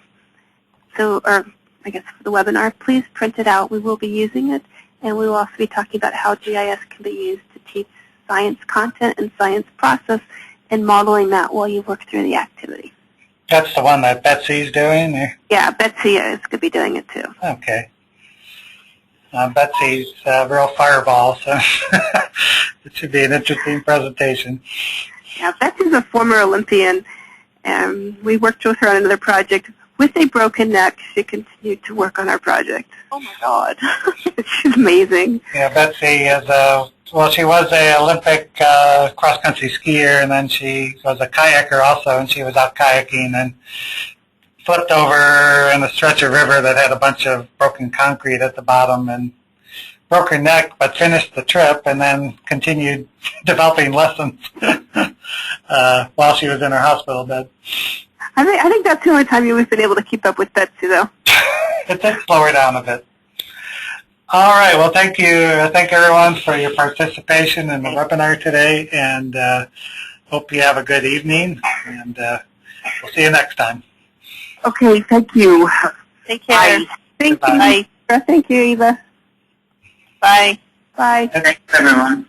or I guess for the webinar. Please print it out. We will be using it, and we will also be talking about how GIS can be used to teach science content and science process, and modeling that while you work through the activity. That's the one that Betsy's doing? Or? Yeah, Betsy is going to be doing it too. Okay. Betsy's a real fireball, so it should be an interesting presentation. Yeah, Betsy's a former Olympian, and we worked with her on another project. With a broken neck, she continued to work on our project. Oh my God. She's amazing. Yeah, Betsy is she was an Olympic cross-country skier, and then she was a kayaker also, and she was out kayaking and flipped over in a stretch of river that had a bunch of broken concrete at the bottom and broke her neck, but finished the trip and then continued developing lessons while she was in her hospital bed. I think that's the only time you've been able to keep up with Betsy, though. It did slow her down a bit. All right. Well, thank you. Thank everyone for your participation in the webinar today, and hope you have a good evening, and we'll see you next time. Okay, thank you. Take care. Bye. Thank Goodbye. you. Thank you, Eva. Bye. Bye. Thanks, everyone.